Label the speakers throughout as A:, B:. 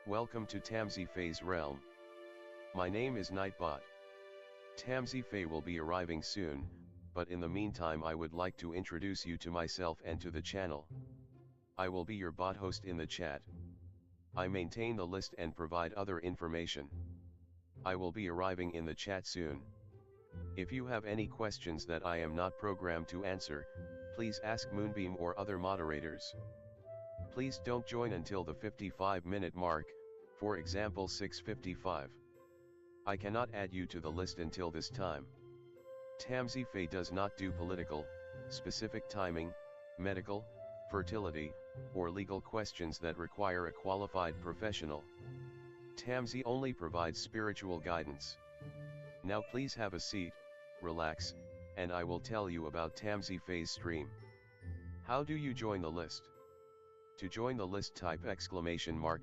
A: Welcome to Tamsy Fae's realm. My name is Nightbot. Tamsy Fae will be arriving soon, but in the meantime I would like to introduce you to myself and to the channel. I will be your bot host in the chat. I maintain the list and provide other information. I will be arriving in the chat soon. If you have any questions that I am not programmed to answer, please ask Moonbeam or other moderators. Please don't join until the 55-minute mark, for example 6:55. I cannot add you to the list until this time. Tamsy Fae does not do political, specific timing, medical, fertility, or legal questions that require a qualified professional. Tamsy only provides spiritual guidance. Now please have a seat, relax, and I will tell you about Tamsy Fae's stream. How do you join the list? To join the list, type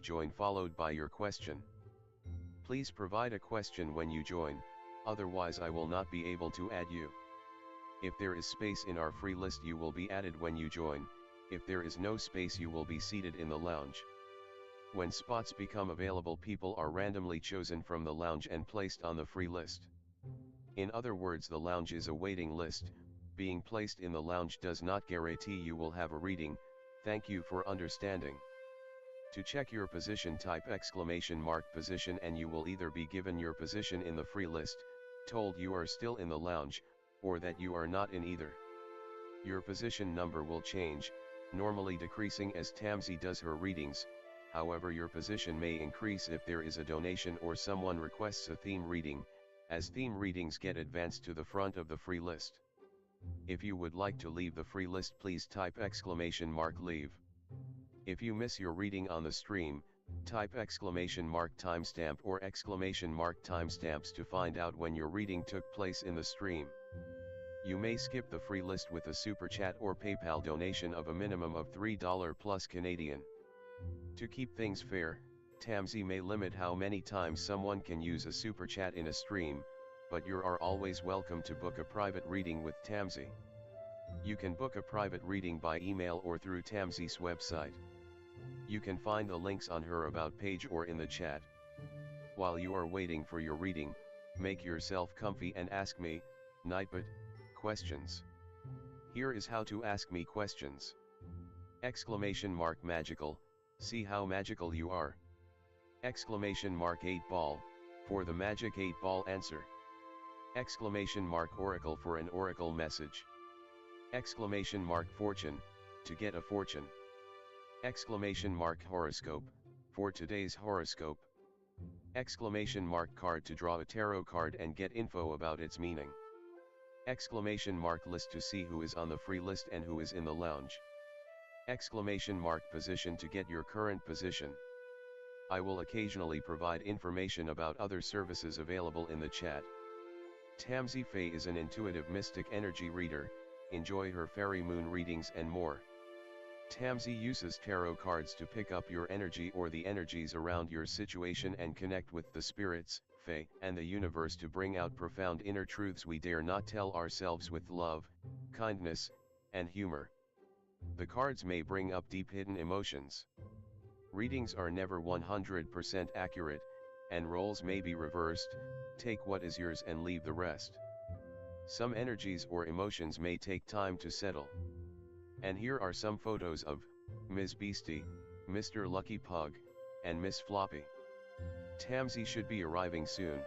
A: !join followed by your question. Please provide a question when you join, otherwise I will not be able to add you. If there is space in our free list you will be added when you join, if there is no space you will be seated in the lounge. When spots become available, people are randomly chosen from the lounge and placed on the free list. In other words, the lounge is a waiting list. Being placed in the lounge does not guarantee you will have a reading. Thank you for understanding. To check your position, type !position and you will either be given your position in the free list, told you are still in the lounge, or that you are not in either. Your position number will change, normally decreasing as Tamsy does her readings. However, your position may increase if there is a donation or someone requests a theme reading, as theme readings get advanced to the front of the free list. If you would like to leave the free list, please type !leave. If you miss your reading on the stream, type !timestamp or !timestamps to find out when your reading took place in the stream. You may skip the free list with a super chat or PayPal donation of a minimum of $3 plus Canadian. To keep things fair, Tamsy may limit how many times someone can use a super chat in a stream, but you are always welcome to book a private reading with Tamsy. You can book a private reading by email or through Tamsy's website. You can find the links on her about page or in the chat. While you are waiting for your reading, make yourself comfy and ask me, Nightbot, questions. Here is how to ask me questions. !magical, see how magical you are. !8 ball, for the magic 8 ball answer. !oracle for an oracle message. !fortune, to get a fortune. !horoscope, for today's horoscope. !card to draw a tarot card and get info about its meaning. !list to see who is on the free list and who is in the lounge. !position to get your current position. I will occasionally provide information about other services available in the chat. Tamsy Fae is an intuitive mystic energy reader. Enjoy her fairy moon readings and more. Tamsy uses tarot cards to pick up your energy or the energies around your situation and connect with the spirits, Fae, and the universe to bring out profound inner truths we dare not tell ourselves with love, kindness, and humor. The cards may bring up deep hidden emotions. Readings are never 100% accurate, and roles may be reversed. Take what is yours and leave the rest. Some energies or emotions may take time to settle. And here are some photos of Ms. Beastie, Mr. Lucky Pug, and Miss Floppy. Tamsy should be arriving soon.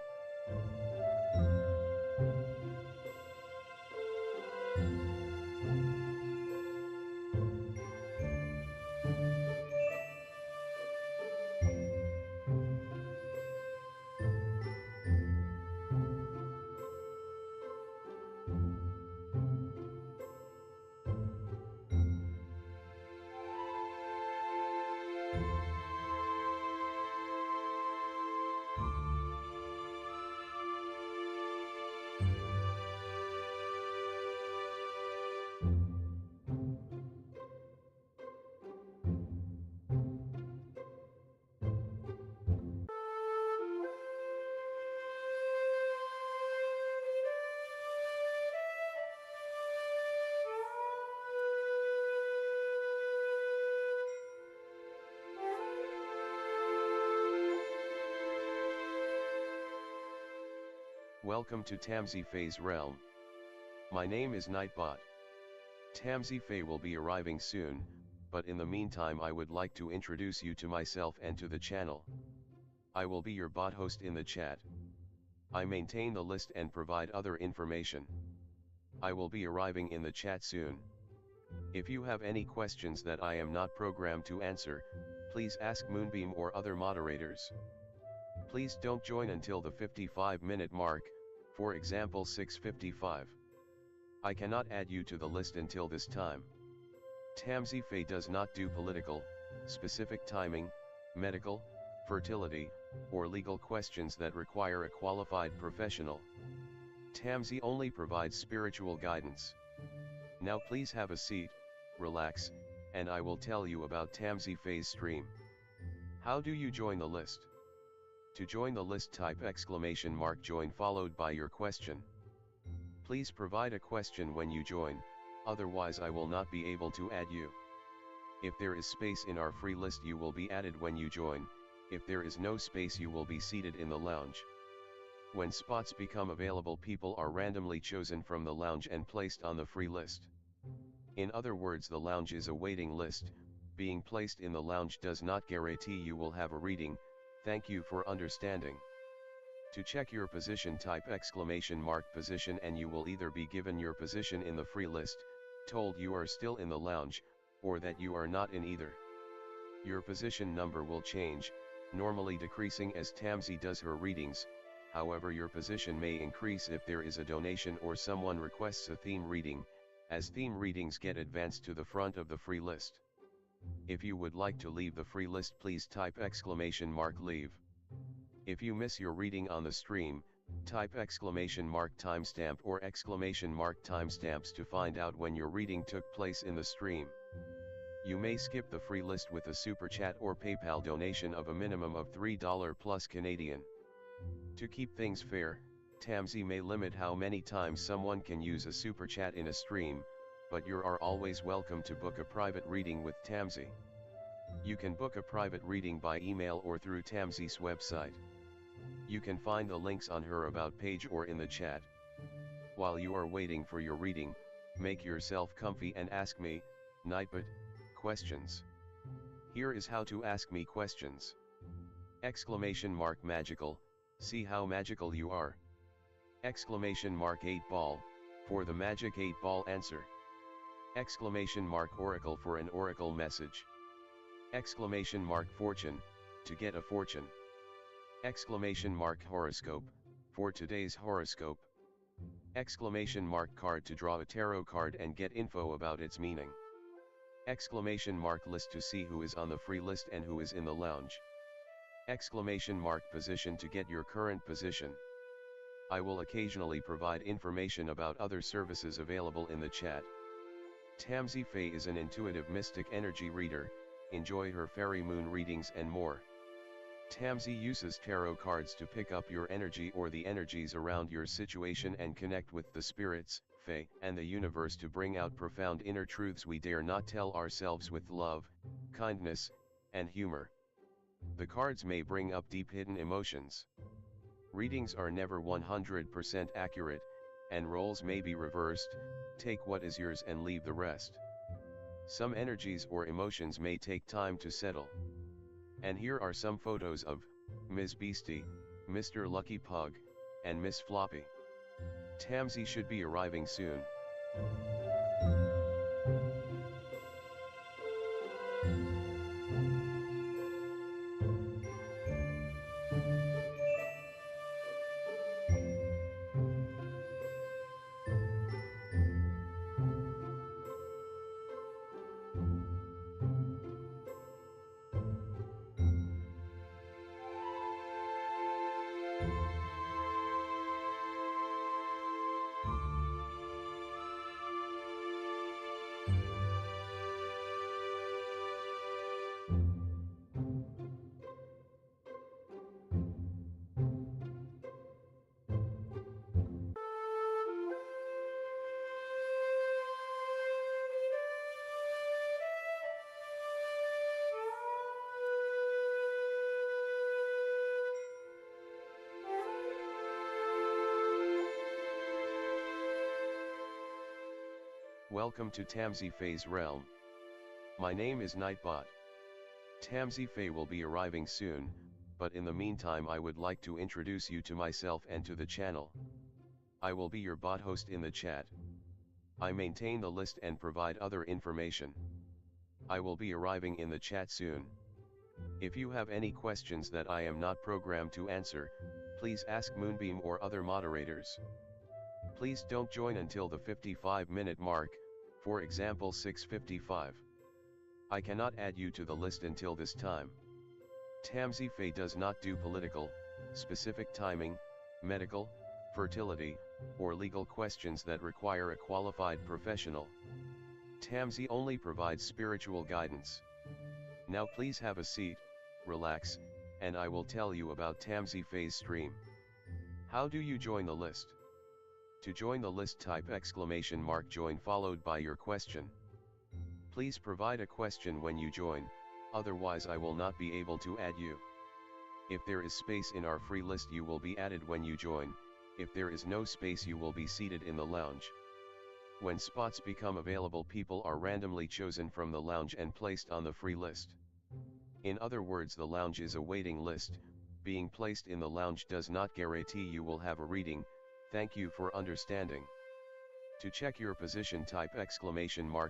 A: Welcome to Tamsy Fae's realm. My name is Nightbot. Tamsy Fae will be arriving soon, but in the meantime I would like to introduce you to myself and to the channel. I will be your bot host in the chat. I maintain the list and provide other information. I will be arriving in the chat soon. If you have any questions that I am not programmed to answer, please ask Moonbeam or other moderators. Please don't join until the 55-minute mark, for example 6:55. I cannot add you to the list until this time. Tamsy Fae does not do political, specific timing, medical, fertility, or legal questions that require a qualified professional. Tamsy only provides spiritual guidance. Now please have a seat, relax, and I will tell you about Tamsy Fae's stream. How do you join the list? To join the list, type !join followed by your question. Please provide a question when you join, otherwise I will not be able to add you. If there is space in our free list you will be added when you join, if there is no space you will be seated in the lounge. When spots become available, people are randomly chosen from the lounge and placed on the free list. In other words, the lounge is a waiting list. Being placed in the lounge does not guarantee you will have a reading. Thank you for understanding. To check your position, type !position and you will either be given your position in the free list, told you are still in the lounge, or that you are not in either. Your position number will change, normally decreasing as Tamsy does her readings. However, your position may increase if there is a donation or someone requests a theme reading, as theme readings get advanced to the front of the free list. If you would like to leave the free list, please type !leave. If you miss your reading on the stream, type !timestamp or !timestamps to find out when your reading took place in the stream. You may skip the free list with a super chat or PayPal donation of a minimum of $3 plus Canadian. To keep things fair, Tamsy may limit how many times someone can use a super chat in a stream, but you are always welcome to book a private reading with Tamsy. You can book a private reading by email or through Tamsy's website. You can find the links on her about page or in the chat. While you are waiting for your reading, make yourself comfy and ask me, Nightbot, questions. Here is how to ask me questions. !magical, see how magical you are. !8ball, for the magic 8-ball answer. !oracle for an oracle message. !fortune, to get a fortune. !horoscope, for today's horoscope. !card to draw a tarot card and get info about its meaning. !list to see who is on the free list and who is in the lounge. !position to get your current position. I will occasionally provide information about other services available in the chat. Tamsy Fae is an intuitive mystic energy reader. Enjoy her fairy moon readings and more. Tamsy uses tarot cards to pick up your energy or the energies around your situation and connect with the spirits, Fae, and the universe to bring out profound inner truths we dare not tell ourselves with love, kindness, and humor. The cards may bring up deep hidden emotions. Readings are never 100% accurate, and roles may be reversed. Take what is yours and leave the rest. Some energies or emotions may take time to settle. And here are some photos of Ms. Beastie, Mr. Lucky Pug, and Miss Floppy. Tamsy should be arriving soon. Welcome to Tamsy Fae's realm. My name is Nightbot. Tamsy Fae will be arriving soon, but in the meantime I would like to introduce you to myself and to the channel. I will be your bot host in the chat. I maintain the list and provide other information. I will be arriving in the chat soon. If you have any questions that I am not programmed to answer, please ask Moonbeam or other moderators. Please don't join until the 55-minute mark, for example 6:55. I cannot add you to the list until this time. Tamsy Fae does not do political, specific timing, medical, fertility, or legal questions that require a qualified professional. Tamsy only provides spiritual guidance. Now please have a seat, relax, and I will tell you about Tamsy Fae's stream. How do you join the list? To join the list, type !join followed by your question. Please provide a question when you join, otherwise I will not be able to add you. If there is space in our free list you will be added when you join, if there is no space you will be seated in the lounge. When spots become available, people are randomly chosen from the lounge and placed on the free list. In other words, the lounge is a waiting list. Being placed in the lounge does not guarantee you will have a reading. Thank you for understanding. To check your position, type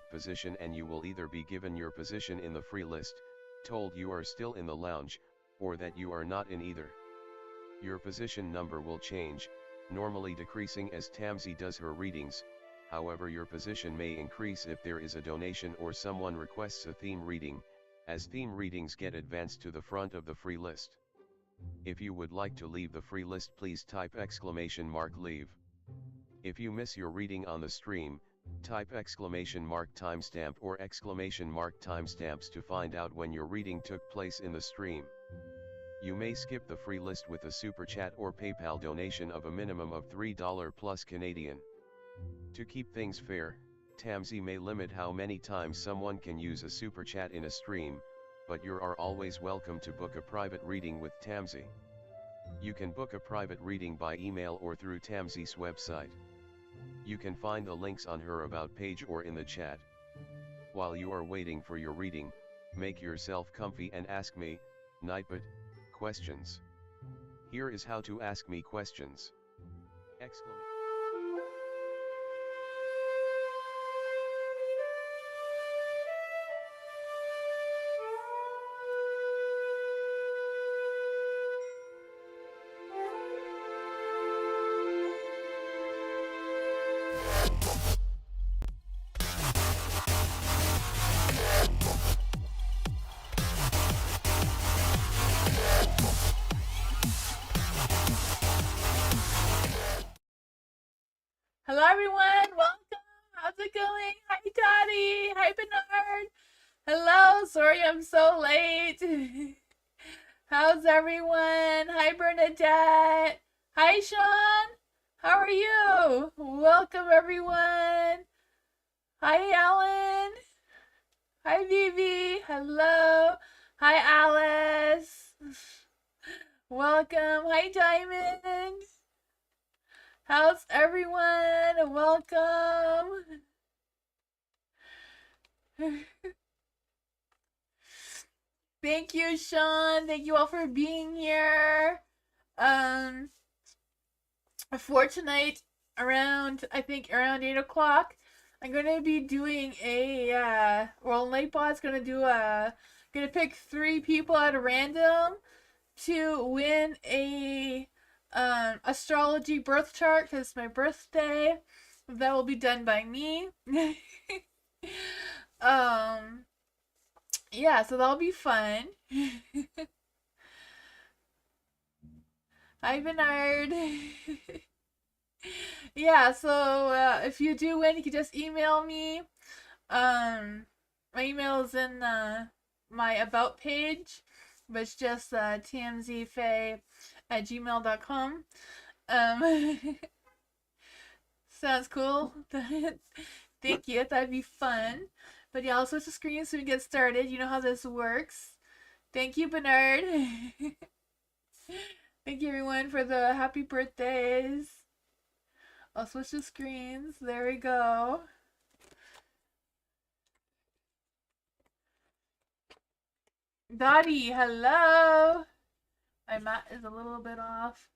A: !position and you will either be given your position in the free list, told you are still in the lounge, or that you are not in either. Your position number will change, normally decreasing as Tamsy does her readings. However, your position may increase if there is a donation or someone requests a theme reading, as theme readings get advanced to the front of the free list. If you would like to leave the free list, please type !leave. If you miss your reading on the stream, type !timestamp or !timestamps to find out when your reading took place in the stream. You may skip the free list with a super chat or PayPal donation of a minimum of $3 plus Canadian. To keep things fair, Tamsy may limit how many times someone can use a super chat in a stream, but you are always welcome to book a private reading with Tamsy. You can book a private reading by email or through Tamsy's website. You can find the links on her about page or in the chat. While you are waiting for your reading, make yourself comfy and ask me, Nightbot, questions. Here is how to ask me questions.
B: Hello everyone, welcome. How's it going? Hi Dottie. Hi Bernard. Hello, sorry I'm so late. How's everyone? Hi Bernadette. Hi Sean. How are you? Welcome everyone. Hi Alan. Hi Vivi. Hello. Hi Alice. Welcome. Hi Diamond. How's everyone? Welcome. Thank you, Sean. Thank you all for being here. For tonight, I think around 8 o'clock, I'm gonna be doing Nightbot's gonna pick 3 people at a random to win a astrology birth chart, because it's my birthday. That will be done by me. Yeah, so that'll be fun. Hi Bernard. Yeah, so if you do win, you can just email me. My email is in my about page, but it's just tamsyfae@gmail.com. Sounds cool. Thank you. That'd be fun. But yeah, I'll switch the screen so we get started. You know how this works. Thank you, Bernard. Thank you, everyone, for the happy birthdays. I'll switch the screens. There we go. Dottie, hello. My mat is a little bit off.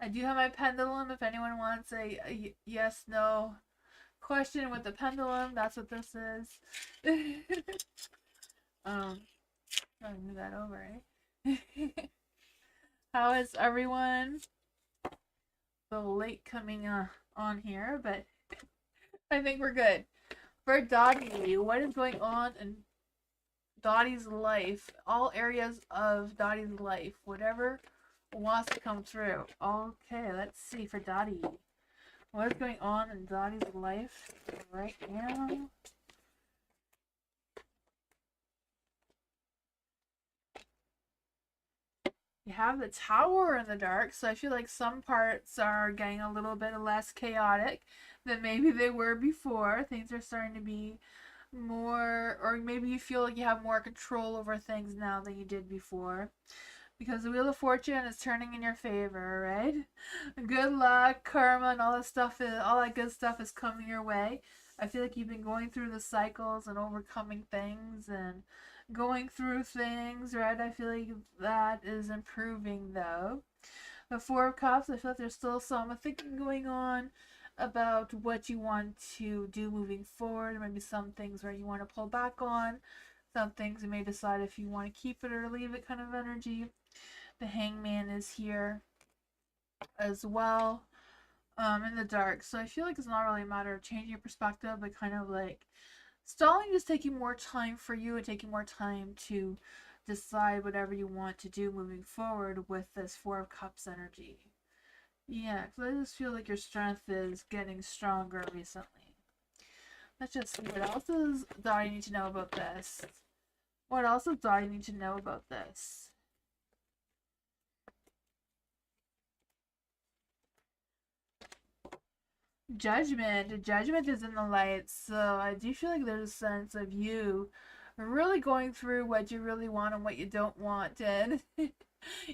B: I do have my pendulum if anyone wants a yes, no question with the pendulum. That's what this is. I'll move that over, eh? How is everyone? A little late coming on here, but I think we're good. For Dottie, what is going on in Dottie's life? All areas of Dottie's life, whatever wants to come through. Okay, let's see for Dottie. What is going on in Dottie's life right now? You have the Tower in the dark, so I feel like some parts are getting a little bit less chaotic than maybe they were before. Things are starting to be more, or maybe you feel like you have more control over things now than you did before. Because the Wheel of Fortune is turning in your favor, right? Good luck, karma, and all that good stuff is coming your way. I feel like you've been going through the cycles and overcoming things and going through things, right? I feel like that is improving though. The Four of Cups, I feel like there's still some thinking going on about what you want to do moving forward. Maybe some things where you want to pull back on. Some things you may decide if you want to keep it or leave it kind of energy. The Hangman is here as well in the dark. So I feel like it's not really a matter of changing your perspective, but kind of like stalling is taking more time for you and taking more time to decide whatever you want to do moving forward with this Four of Cups energy. Yeah, because I just feel like your strength is getting stronger recently. Let's just see what else does Dottie need to know about this. What else does Dottie need to know about this? Judgment. Judgment is in the light, so I do feel like there's a sense of you really going through what you really want and what you don't want, and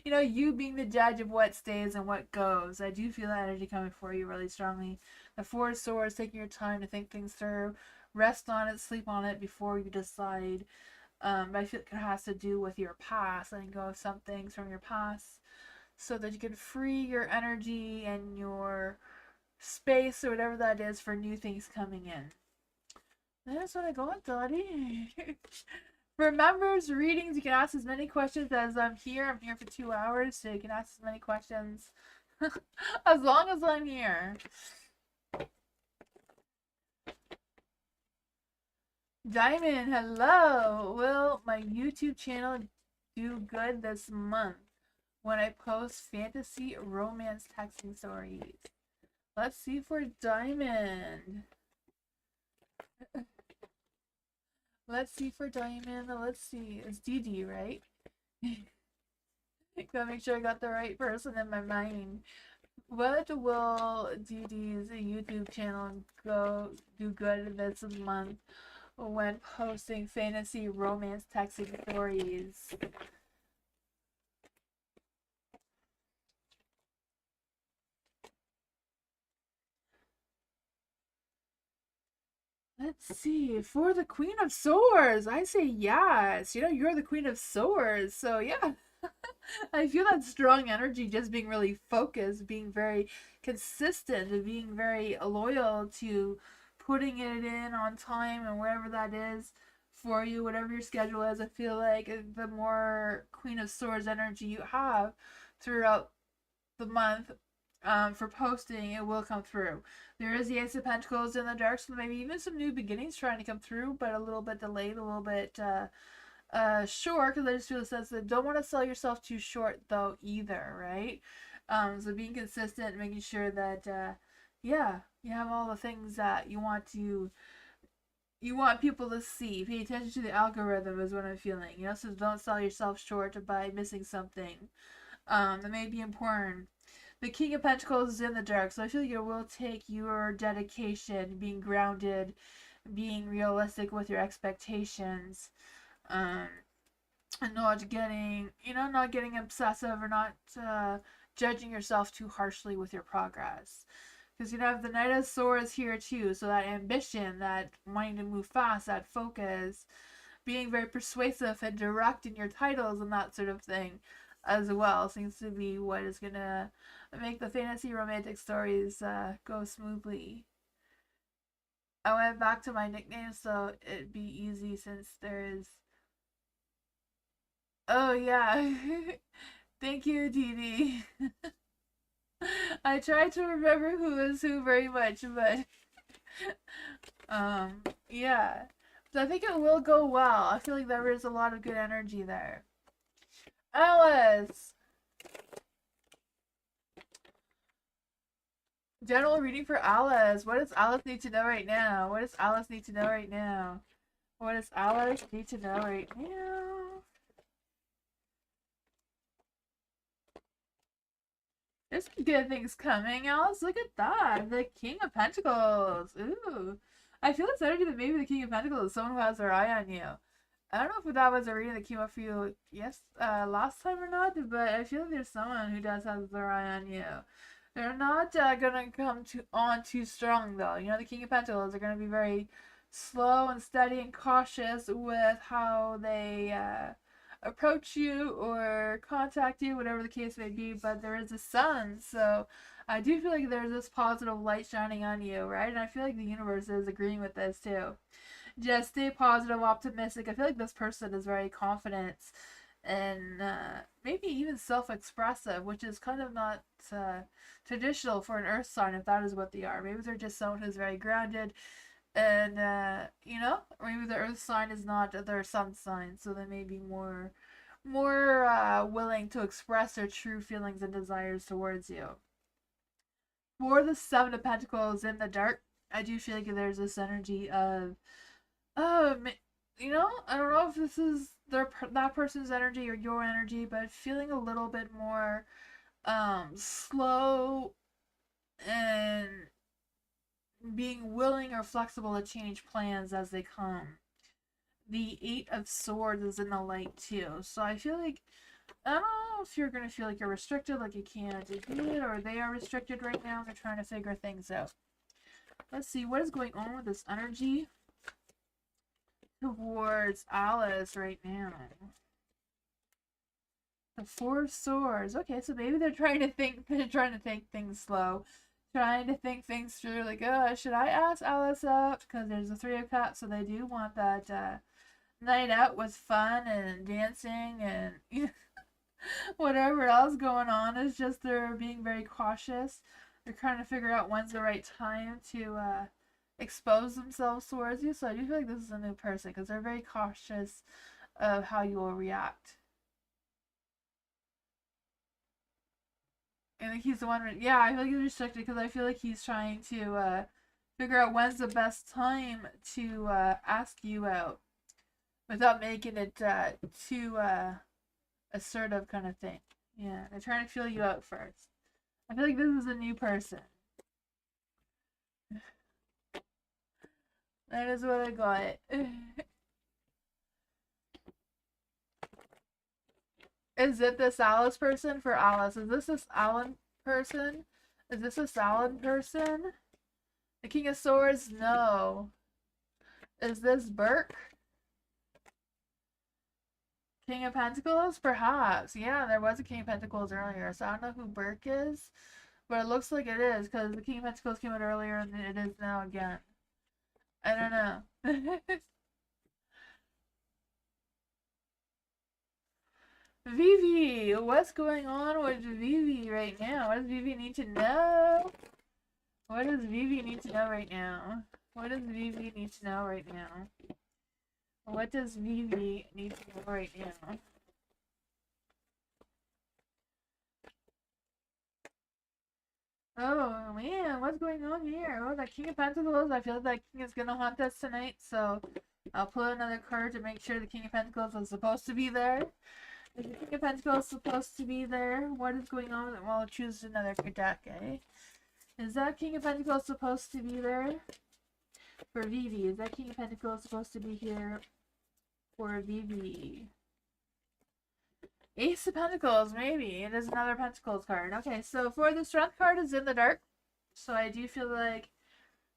B: you being the judge of what stays and what goes. I do feel that energy coming for you really strongly. The Four of Swords, taking your time to think things through, rest on it, sleep on it before you decide. I feel like it has to do with your past, letting go of some things from your past, so that you can free your energy and your space or whatever that is for new things coming in. That's what I got, Dottie. For members readings, you can ask as many questions as I'm here. I'm here for 2 hours, so you can ask as many questions as long as I'm here. Diamond, hello. Will my YouTube channel do good this month when I post fantasy romance texting stories? Let's see for Diamond. Let's see for Diamond. Let's see. It's DD, right? Gotta make sure I got the right person in my mind. What will DD's YouTube channel do good this month when posting fantasy romance texting stories? Let's see. For the Queen of Swords, I say yes. You're the Queen of Swords, so yeah. I feel that strong energy, just being really focused, being very consistent, being very loyal to putting it in on time and wherever that is for you, whatever your schedule is. I feel like the more Queen of Swords energy you have throughout the month, for posting, it will come through. There is the Ace of Pentacles in the dark, so maybe even some new beginnings trying to come through, but a little bit delayed, a little bit short, because I just feel a sense that don't want to sell yourself too short though either, right? So being consistent, making sure that yeah, you have all the things that you want people to see. Pay attention to the algorithm is what I'm feeling. So don't sell yourself short by missing something that may be important. The King of Pentacles is in the dark, so I feel like it will take your dedication, being grounded, being realistic with your expectations, and not getting obsessive or not judging yourself too harshly with your progress. Because you have the Knight of Swords here too, so that ambition, that wanting to move fast, that focus, being very persuasive and direct in your titles and that sort of thing as well seems to be what is gonna make the fantasy romantic stories go smoothly. I went back to my nickname so it'd be easy since there is. Oh yeah. Thank you, Dee. I tried to remember who is who very much, but yeah. So I think it will go well. I feel like there is a lot of good energy there. Alice! General reading for Alice. What does Alice need to know right now? What does Alice need to know right now? What does Alice need to know right now? There's some good things coming, Alice. Look at that. The King of Pentacles. Ooh. I feel it's energy that maybe the King of Pentacles is someone who has their eye on you. I don't know if that was a reading that came up for you last time or not, but I feel like there's someone who does have their eye on you. They're not gonna come on too strong though. You know, the King of Pentacles are gonna be very slow and steady and cautious with how they approach you or contact you, whatever the case may be. But there is a sun, so I do feel like there's this positive light shining on you, right? And I feel like the universe is agreeing with this too. Just stay positive, optimistic. I feel like this person is very confident and maybe even self-expressive, which is kind of not traditional for an earth sign if that is what they are. Maybe they're just someone who's very grounded and you know, maybe the earth sign is not their sun sign, so they may be more willing to express their true feelings and desires towards you. For the Seven of Pentacles in the dark, I do feel like there's this energy of you know, I don't know if this is that person's energy or your energy, but feeling a little bit more slow and being willing or flexible to change plans as they come. The Eight of Swords is in the light too, so I feel like I don't know if you're gonna feel like you're restricted, like you can't do it, or they are restricted right now. They're trying to figure things out. Let's see what is going on with this energy towards Alice right now. The Four of Swords. Okay, so maybe they're trying to think things slow. Trying to think things through, like, oh, should I ask Alice out? Because there's a Three of Cups, so they do want that night out with fun and dancing and whatever else going on. It's just they're being very cautious. They're trying to figure out when's the right time to expose themselves towards you. So I do feel like this is a new person because they're very cautious of how you will react. I think he's the one. Yeah, I feel like he's restricted because I feel like he's trying to figure out when's the best time to ask you out without making it too assertive kind of thing. Yeah, they're trying to feel you out first. I feel like this is a new person. That is what I got. Is it this Alice person for Alice? Is this Alan person? Is this Alan person? The King of Swords? No. Is this Burke? King of Pentacles? Perhaps. Yeah, there was a King of Pentacles earlier, so I don't know who Burke is. But it looks like it is, because the King of Pentacles came out earlier and it is now again. I don't know. Vivi! What's going on with Vivi right now? What does Vivi need to know? What does Vivi need to know right now? What does Vivi need to know right now? What does Vivi need to know right now? Oh man, what's going on here? Oh, the King of Pentacles. I feel like that King is gonna haunt us tonight, so I'll pull another card to make sure the King of Pentacles is supposed to be there. Is the King of Pentacles supposed to be there? What is going on with it? Well, I'll choose another deck, eh? Is that King of Pentacles supposed to be there? For Vivi. Is that King of Pentacles supposed to be here for Vivi? Ace of Pentacles, maybe. It is another Pentacles card. Okay, so for the Strength card is in the dark. So I do feel like,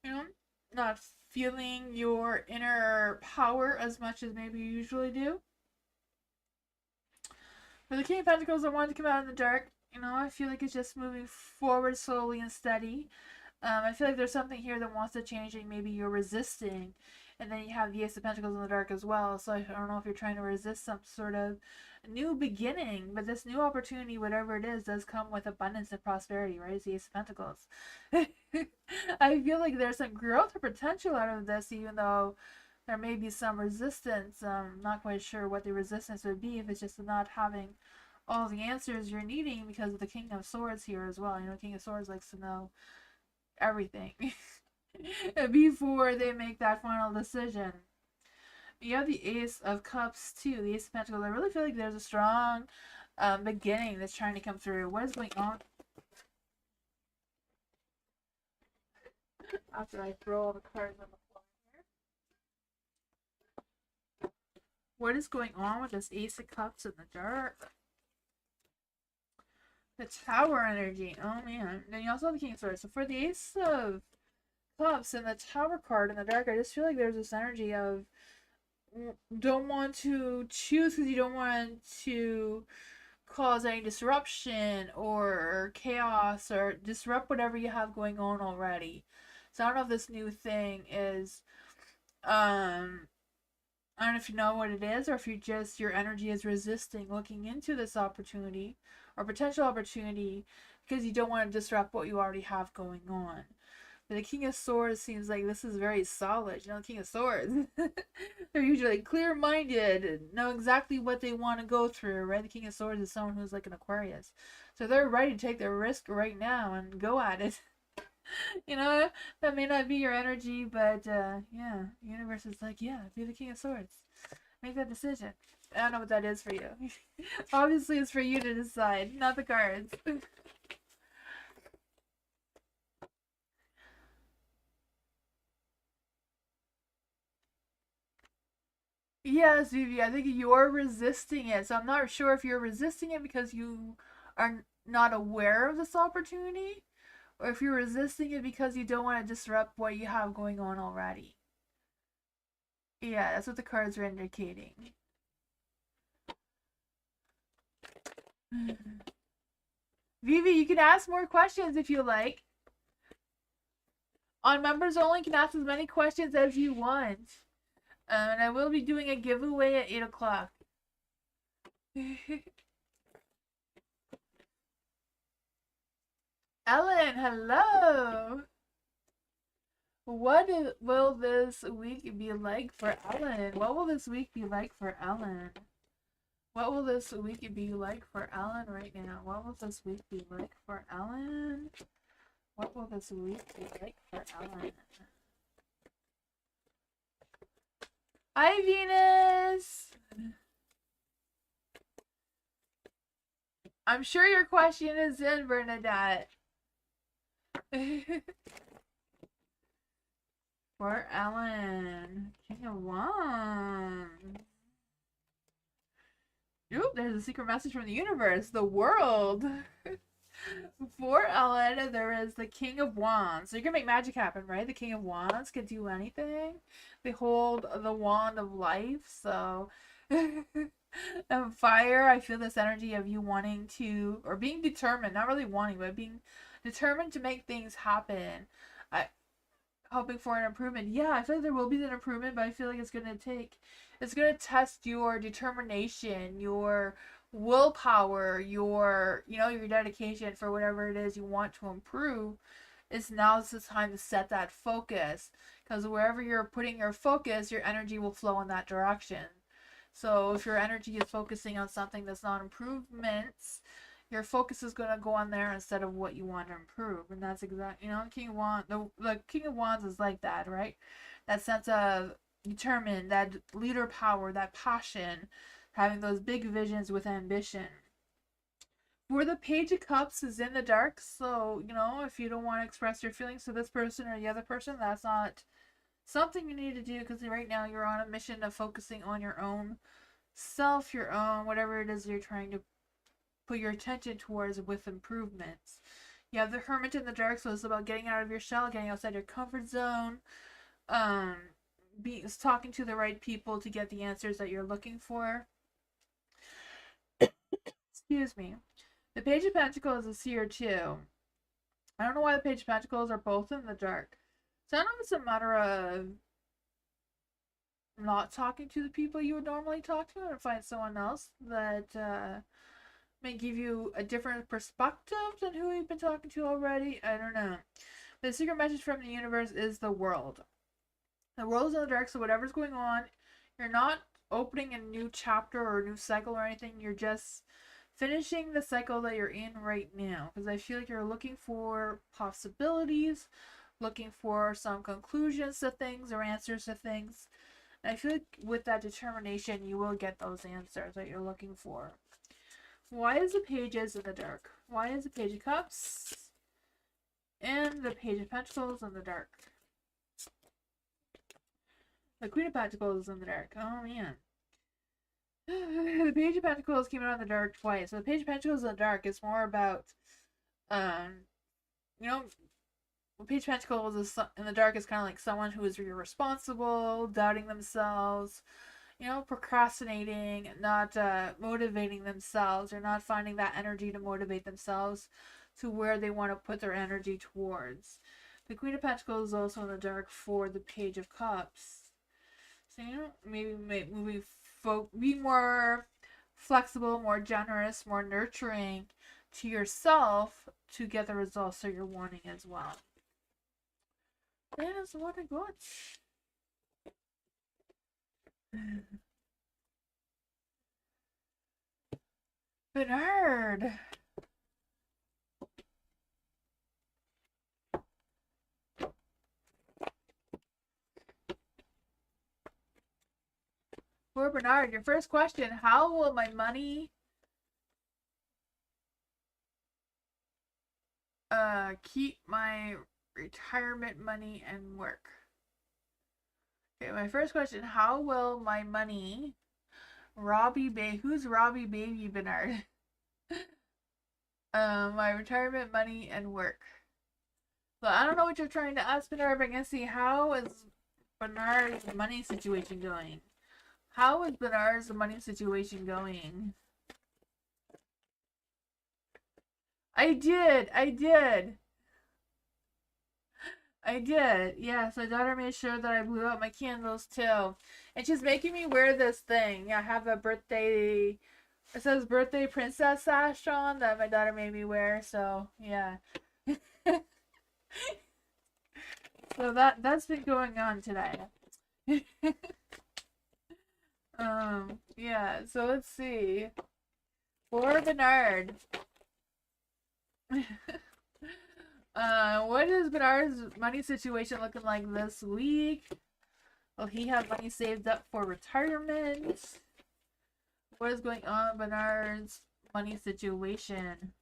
B: you know, not feeling your inner power as much as maybe you usually do. For the King of Pentacles, I wanted to come out in the dark. You know, I feel like it's just moving forward slowly and steady. I feel like there's something here that wants to change and maybe you're resisting. And then you have the Ace of Pentacles in the dark as well. So I don't know if you're trying to resist some sort of new beginning. But this new opportunity, whatever it is, does come with abundance and prosperity, right? It's the Ace of Pentacles. I feel like there's some growth or potential out of this, even though there may be some resistance. I'm not quite sure what the resistance would be if it's just not having all the answers you're needing because of the King of Swords here as well. You know, King of Swords likes to know everything before they make that final decision. You have the Ace of Cups too, the Ace of Pentacles. I really feel like there's a strong beginning that's trying to come through. What is going on? After I throw all the cards on the floor here. What is going on with this Ace of Cups in the dark? The Tower energy. Oh man. Then you also have the King of Swords. So for the Ace of Cups and the Tower card in the dark, I just feel like there's this energy of don't want to choose because you don't want to cause any disruption or chaos or disrupt whatever you have going on already. So I don't know if this new thing is I don't know if you know what it is or if you just your energy is resisting looking into this opportunity or potential opportunity because you don't want to disrupt what you already have going on. But the King of Swords seems like this is very solid. You know, the King of Swords, they're usually clear-minded and know exactly what they want to go through, right? The King of Swords is someone who's like an Aquarius. So they're ready to take their risk right now and go at it. You know, that may not be your energy, but yeah, the universe is like, yeah, be the King of Swords. Make that decision. I don't know what that is for you. Obviously, it's for you to decide, not the cards. Yes, Vivi, I think you're resisting it. So I'm not sure if you're resisting it because you are not aware of this opportunity, or if you're resisting it because you don't want to disrupt what you have going on already. Yeah, that's what the cards are indicating. Vivi, you can ask more questions if you like. On members only, you can ask as many questions as you want. And I will be doing a giveaway at 8 o'clock. Ellen, hello! What will this week be like for Ellen? What will this week be like for Ellen? What will this week be like for Ellen right now? What will this week be like for Ellen? What will this week be like for Ellen? Hi, Venus! I'm sure your question is in, Bernadette. For Ellen. King of Wands. Oop, there's a secret message from the universe. The world. For Ellen, there is the King of Wands. So you can make magic happen, right? The King of Wands can do anything. They hold the wand of life, so... And fire, I feel this energy of you wanting to, or being determined, not really wanting, but being determined to make things happen. Hoping for an improvement. Yeah, I feel like there will be an improvement, but I feel like it's going to test your determination, your willpower, your dedication for whatever it is you want to improve. Now's the time to set that focus, because wherever you're putting your focus, your energy will flow in that direction. So if your energy is focusing on something that's not improvements, your focus is going to go on there instead of what you want to improve. And that's exactly, the King of Wands is like that, right? That sense of determined, that leader power, that passion, having those big visions with ambition. For the Page of Cups is in the dark, so, if you don't want to express your feelings to this person or the other person, that's not something you need to do, because right now you're on a mission of focusing on your own self, your own, whatever it is you're trying to put your attention towards with improvements. You have the Hermit in the dark, so it's about getting out of your shell, getting outside your comfort zone, um, talking to the right people to get the answers that you're looking for. Excuse me. The Page of Pentacles is here too. I don't know why the Page of Pentacles are both in the dark. So I don't know if it's a matter of not talking to the people you would normally talk to and find someone else that may give you a different perspective than who you've been talking to already. I don't know. The secret message from the universe is the world. The world is in the dark, so whatever's going on, you're not opening a new chapter or a new cycle or anything. You're just finishing the cycle that you're in right now. Because I feel like you're looking for possibilities, looking for some conclusions to things or answers to things. And I feel like with that determination, you will get those answers that you're looking for. Why is the Pages in the dark? Why is the Page of Cups and the Page of Pentacles in the dark? The Queen of Pentacles is in the dark. Oh, man. The Page of Pentacles came out in the dark twice. So the Page of Pentacles in the dark is more about, you know, the Page of Pentacles is in the dark is kind of like someone who is irresponsible, doubting themselves, you know, procrastinating, not motivating themselves, or not finding that energy to motivate themselves to where they want to put their energy towards. The Queen of Pentacles is also in the dark for the Page of Cups. So, you know, maybe be more flexible, more generous, more nurturing to yourself to get the results that you're wanting as well. That is what I got. Bernard. For Bernard, your first question, how will my money keep my retirement money and work? Okay, my first question, how will my money who's Robbie Baby Bernard? My retirement money and work. So I don't know what you're trying to ask Bernard, but I can see how is Bernard's money situation going? How is Bernard's money situation going? I did. Yes, my daughter made sure that I blew out my candles too. And she's making me wear this thing. I have a birthday, it says birthday princess sash on that my daughter made me wear. So, yeah. So that's been going on today. Yeah, so let's see. For Bernard. What is Bernard's money situation looking like this week? Will he have money saved up for retirement? What is going on in Bernard's money situation?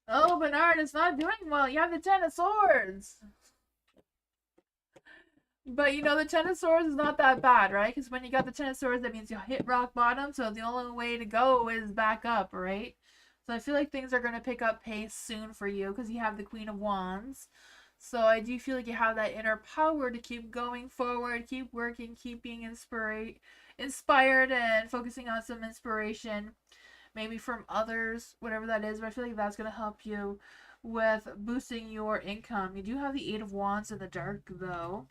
B: Oh, Bernard, it's not doing well. You have the Ten of Swords. But, you know, the Ten of Swords is not that bad, right? Because when you got the Ten of Swords, that means you hit rock bottom. So the only way to go is back up, right? So I feel like things are going to pick up pace soon for you because you have the Queen of Wands. So I do feel like you have that inner power to keep going forward, keep working, keep being inspired and focusing on some inspiration, maybe from others, whatever that is. But I feel like that's going to help you with boosting your income. You do have the Eight of Wands in the dark, though.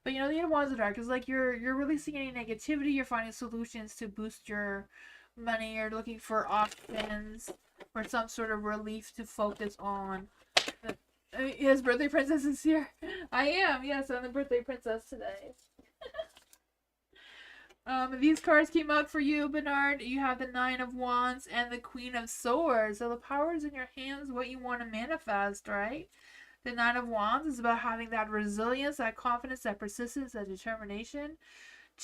B: But you know, the Eight of Wands in the dark is like you're releasing any negativity. You're finding solutions to boost your money. You're looking for options or some sort of relief to focus on. His birthday princess is here. I am. Yes, I'm the birthday princess today. These cards came out for you, Bernard. You have the Nine of Wands and the Queen of Swords. So the power is in your hands, what you want to manifest, right? The Nine of Wands is about having that resilience, that confidence, that persistence, that determination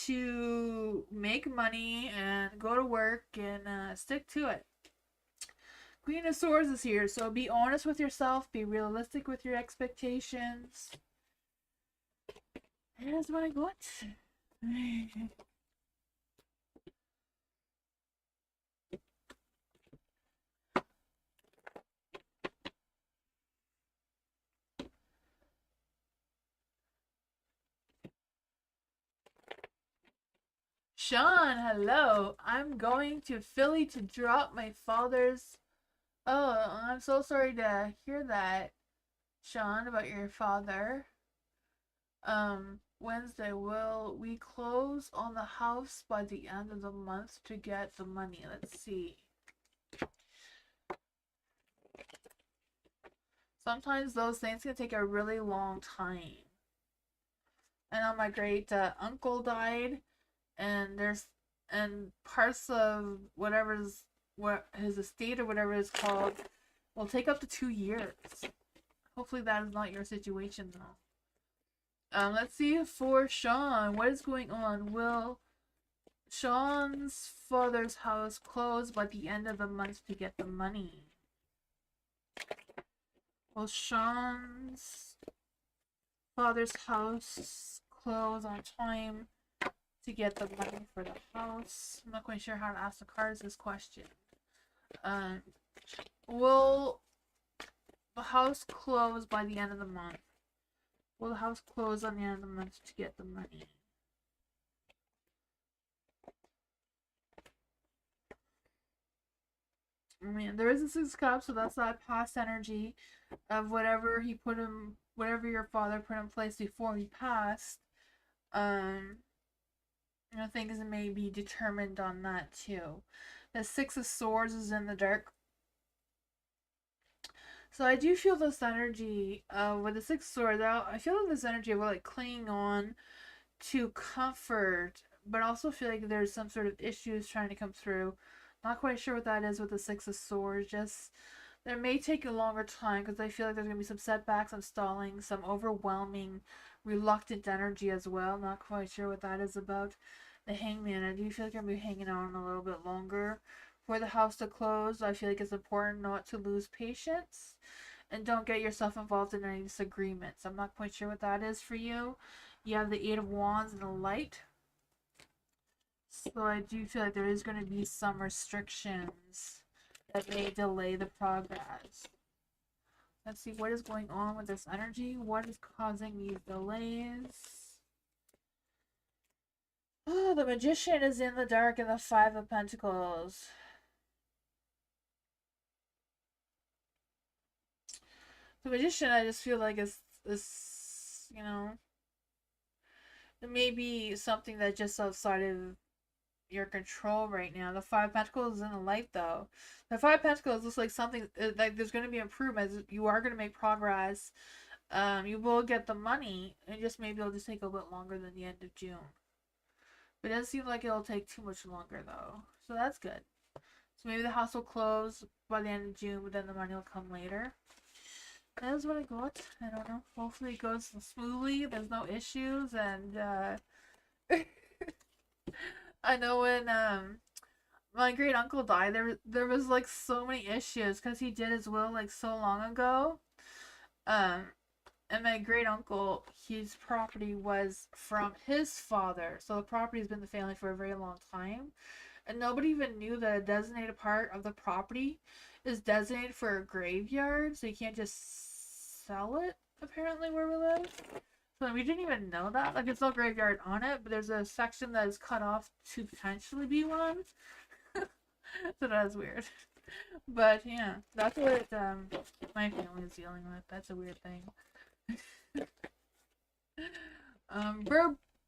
B: to make money and go to work and stick to it. Queen of Swords is here, so be honest with yourself, be realistic with your expectations. Here's what I got. Sean, hello. I'm going to Philly to drop my father's. Oh, I'm so sorry to hear that, Sean, about your father. Wednesday, will we close on the house by the end of the month to get the money? Let's see. Sometimes those things can take a really long time. I know my great uncle died, and parts of what his estate or whatever it's called will take up to 2 years. Hopefully that is not your situation though. Let's see for Sean. What is going on? Will Sean's father's house close by the end of the month to get the money? Will Sean's father's house close on time to get the money for the house? I'm not quite sure how to ask the cards this question. Will the house close by the end of the month? Will the house close on the end of the month to get the money? I mean, there is a Six of Cups, so that's that past energy of whatever your father put in place before he passed. Things may be determined on that too. The Six of Swords is in the dark. So I do feel this energy with the Six of Swords. I feel this energy of like clinging on to comfort, but also feel like there's some sort of issues trying to come through. Not quite sure what that is with the Six of Swords. Just there may take a longer time because I feel like there's gonna be some setbacks, some stalling, some overwhelming, reluctant energy as well. Not quite sure what that is about. The Hangman. I do feel like I'm gonna be hanging on a little bit longer for the house to close. I feel like it's important not to lose patience and don't get yourself involved in any disagreements. I'm not quite sure what that is for you. You have the Eight of Wands and the Light. So I do feel like there is going to be some restrictions that may delay the progress. Let's see what is going on with this energy. What is causing these delays? Oh, the Magician is in the dark and the Five of Pentacles. The Magician, I just feel like is it may be something that just outside of your control right now. The Five of Pentacles is in the light though. The Five of Pentacles looks like something like there's going to be improvements. You are going to make progress. You will get the money. It just maybe it'll just take a little bit longer than the end of June. But it doesn't seem like it'll take too much longer though. So that's good. So maybe the house will close by the end of June, but then the money will come later. That is what I got. I don't know. Hopefully it goes smoothly. There's no issues, and I know when my great uncle died, there was like so many issues because he did his will like so long ago. And my great uncle, his property was from his father, so the property has been in the family for a very long time, and nobody even knew that a designated part of the property is designated for a graveyard, so you can't just sell it. Apparently, where we live. So we didn't even know that. Like, there's no graveyard on it, but there's a section that is cut off to potentially be one. So that's weird. But yeah, that's what my family is dealing with. That's a weird thing.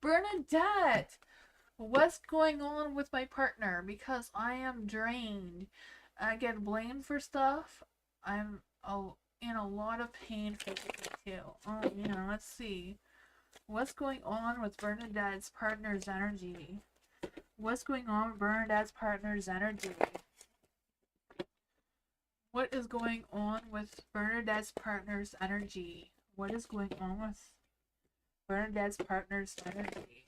B: Bernadette, what's going on with my partner? Because I am drained. I get blamed for stuff. I'm in a lot of pain physically too. Oh, yeah, let's see. What's going on with Bernadette's partner's energy? What's going on with Bernadette's partner's energy? What is going on with Bernadette's partner's energy? What is going on with Bernadette's partner's energy?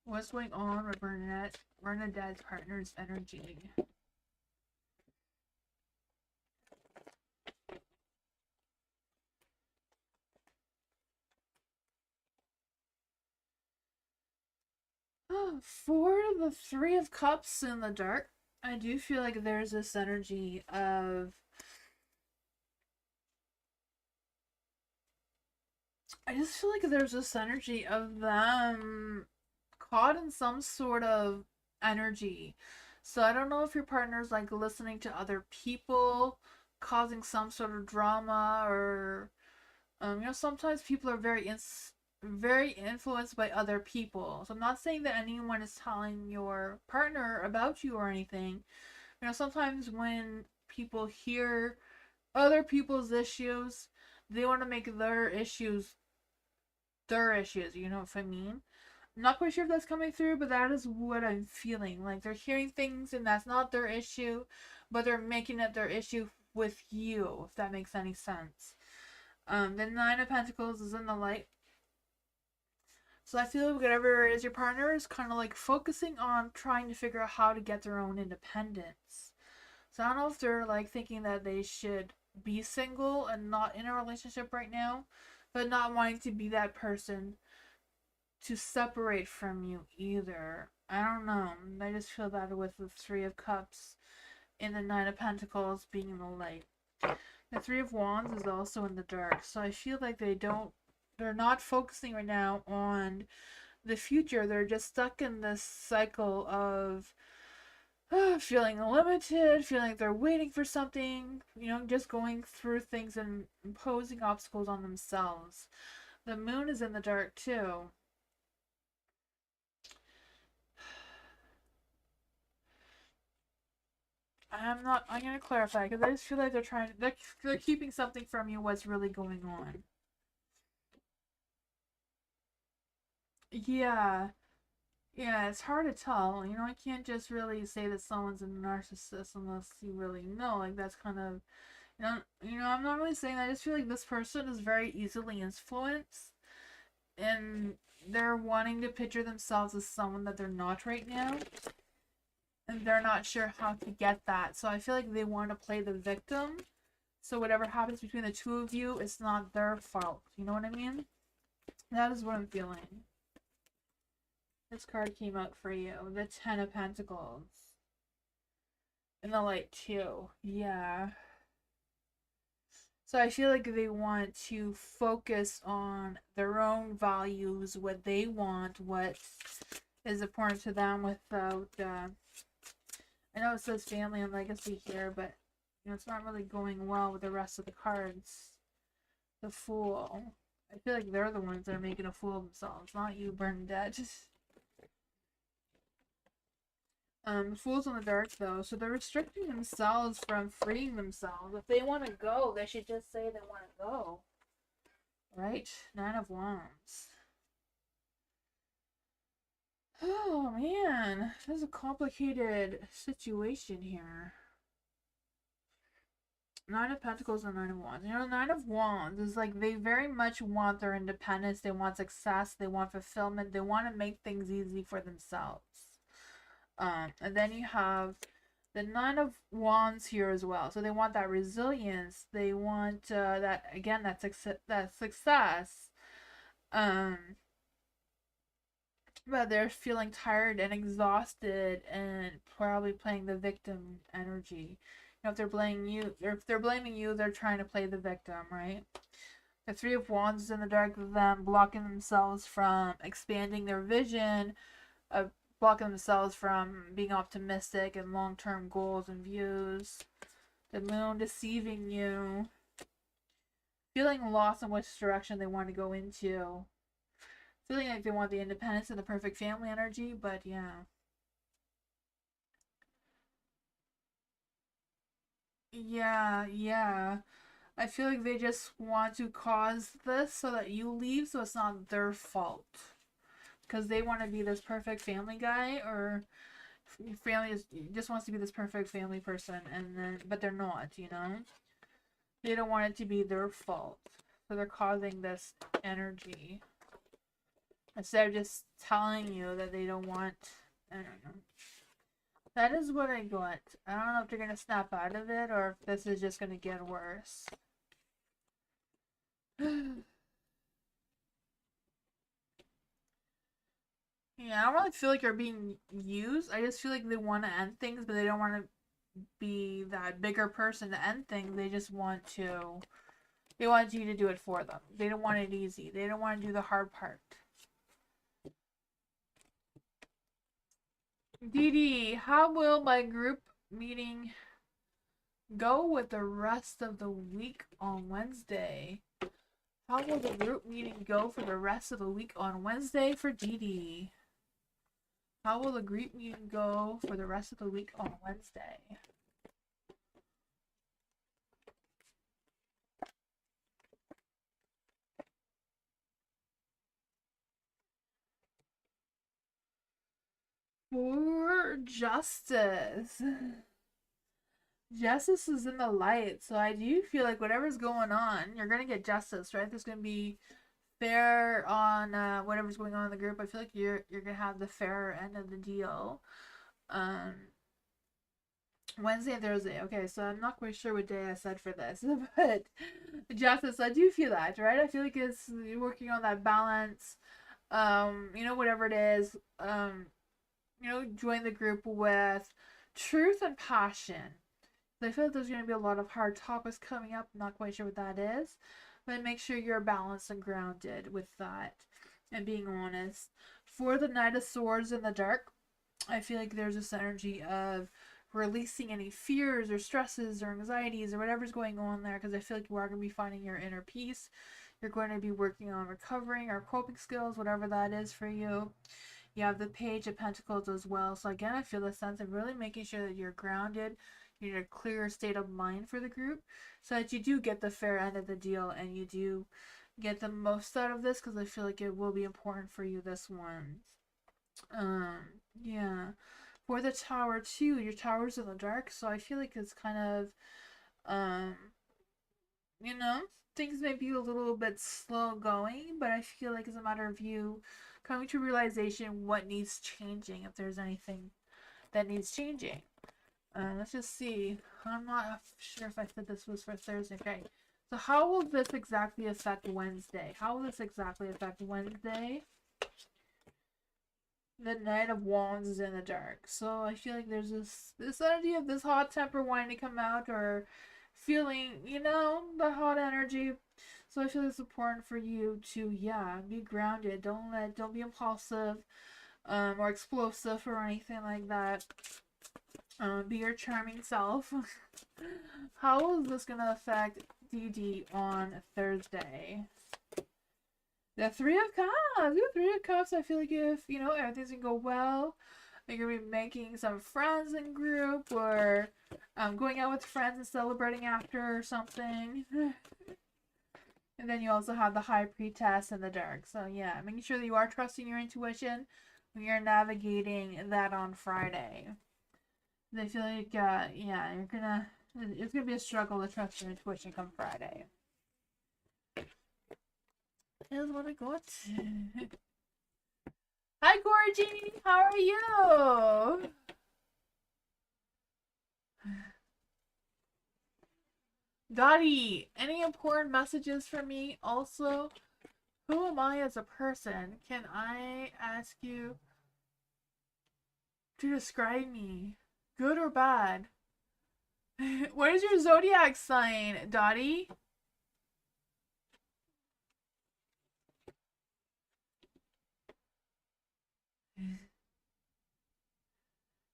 B: What's going on with Bernadette's partner's energy? For the Three of Cups in the dark, I do feel like there's this energy of I just feel like there's this energy of them caught in some sort of energy. So I don't know if your partner's like listening to other people, causing some sort of drama, or sometimes people are very influenced by other people. So I'm not saying that anyone is telling your partner about you or anything. Sometimes when people hear other people's issues, they want to make their issues, you know what I mean? I'm not quite sure if that's coming through, but that is what I'm feeling. Like they're hearing things and that's not their issue, but they're making it their issue with you, if that makes any sense. The Nine of Pentacles is in the light. So I feel like whatever it is, your partner is kind of like focusing on trying to figure out how to get their own independence. So I don't know if they're like thinking that they should be single and not in a relationship right now, but not wanting to be that person to separate from you either. I don't know. I just feel that with the Three of Cups and the Nine of Pentacles being in the light. The Three of Wands is also in the dark. So I feel like they're not focusing right now on the future. They're just stuck in this cycle of feeling limited, feeling like they're waiting for something, just going through things and imposing obstacles on themselves. The moon is in the dark too. I'm gonna clarify because I just feel like they're keeping something from you, what's really going on. Yeah. Yeah, it's hard to tell. I can't just really say that someone's a narcissist unless you really know. Like that's kind of, I'm not really saying that. I just feel like this person is very easily influenced, and they're wanting to picture themselves as someone that they're not right now, and they're not sure how to get that. So I feel like they want to play the victim. So whatever happens between the two of you, it's not their fault. You know what I mean? That is what I'm feeling. This card came out for you. The Ten of Pentacles. In the light too. Yeah. So I feel like they want to focus on their own values, what they want, what is important to them without, I know it says family and legacy here, but, it's not really going well with the rest of the cards. The Fool. I feel like they're the ones that are making a fool of themselves, not you, Bernadette. Fool's in the dark though, so they're restricting themselves from freeing themselves. If they want to go, they should just say they want to go. Right? Nine of Wands. Oh man, this is a complicated situation here. Nine of Pentacles and Nine of Wands. Nine of Wands is like they very much want their independence, they want success, they want fulfillment, they want to make things easy for themselves. And then you have the Nine of Wands here as well. So they want that resilience. They want that again, that success. But they're feeling tired and exhausted and probably playing the victim energy. If they're blaming you, they're trying to play the victim, right? The Three of Wands is in the dark with them, blocking themselves from expanding their vision, blocking themselves from being optimistic and long-term goals and views. The Moon deceiving you. Feeling lost in which direction they want to go into. Feeling like they want the independence and the perfect family energy, but yeah. Yeah. I feel like they just want to cause this so that you leave so it's not their fault. Because they want to be this perfect family guy, or family just wants to be this perfect family person, but they're not, They don't want it to be their fault. So they're causing this energy. Instead of just telling you that they don't want, I don't know. That is what I got. I don't know if they're going to snap out of it or if this is just going to get worse. Yeah, I don't really feel like you're being used. I just feel like they want to end things, but they don't want to be that bigger person to end things. They just want you to do it for them. They don't want it easy. They don't want to do the hard part. Dee Dee, how will my group meeting go with the rest of the week on Wednesday? How will the group meeting go for the rest of the week on Wednesday for Dee Dee? How will the group meeting go for the rest of the week on Wednesday? For Justice. Justice is in the light, so I do feel like whatever's going on, you're gonna get justice, right? There's gonna be fair on whatever's going on in the group. I feel like you're gonna have the fair end of the deal. Um, Wednesday and Thursday. Okay, so I'm not quite sure what day I said for this, but justice, I do feel that, right? I feel like it's working on that balance. Whatever it is. Join the group with truth and passion. So I feel like there's going to be a lot of hard topics coming up. I'm not quite sure what that is, but make sure you're balanced and grounded with that and being honest. For the Knight of Swords in the dark, I feel like there's this energy of releasing any fears or stresses or anxieties or whatever's going on there, because I feel like you are going to be finding your inner peace. You're going to be working on recovering or coping skills, whatever that is for you. You have the Page of Pentacles as well. So again, I feel the sense of really making sure that you're grounded, you're in a clear state of mind for the group, so that you do get the fair end of the deal and you do get the most out of this, because I feel like it will be important for you this one. Yeah. For the Tower too, your tower's in the dark, so I feel like it's kind of, um, you know, things may be a little bit slow going, but I feel like it's a matter of you coming to realization what needs changing, if there's anything that needs changing. Let's just see. I'm not sure if I said this was for Thursday. Okay. So how will this exactly affect Wednesday? How will this exactly affect Wednesday? The Knight of Wands is in the dark. So I feel like there's this idea of this hot temper wanting to come out, or feeling, the hot energy. So I feel it's important for you to, be grounded. Don't be impulsive, or explosive or anything like that. Be your charming self. How is this gonna affect Dee Dee on Thursday? The Three of Cups. The Three of Cups. I feel like if everything's gonna go well, you're gonna be making some friends in group, or going out with friends and celebrating after or something. And then you also have the High Priestess in the dark. So yeah, making sure that you are trusting your intuition when you're navigating that on Friday. I feel like it's gonna be a struggle to trust your intuition come Friday. Here's what I got. Hi, Gorgie. How are you? Dottie, any important messages for me? Also, who am I as a person? Can I ask you to describe me, good or bad? What is your zodiac sign, Dottie?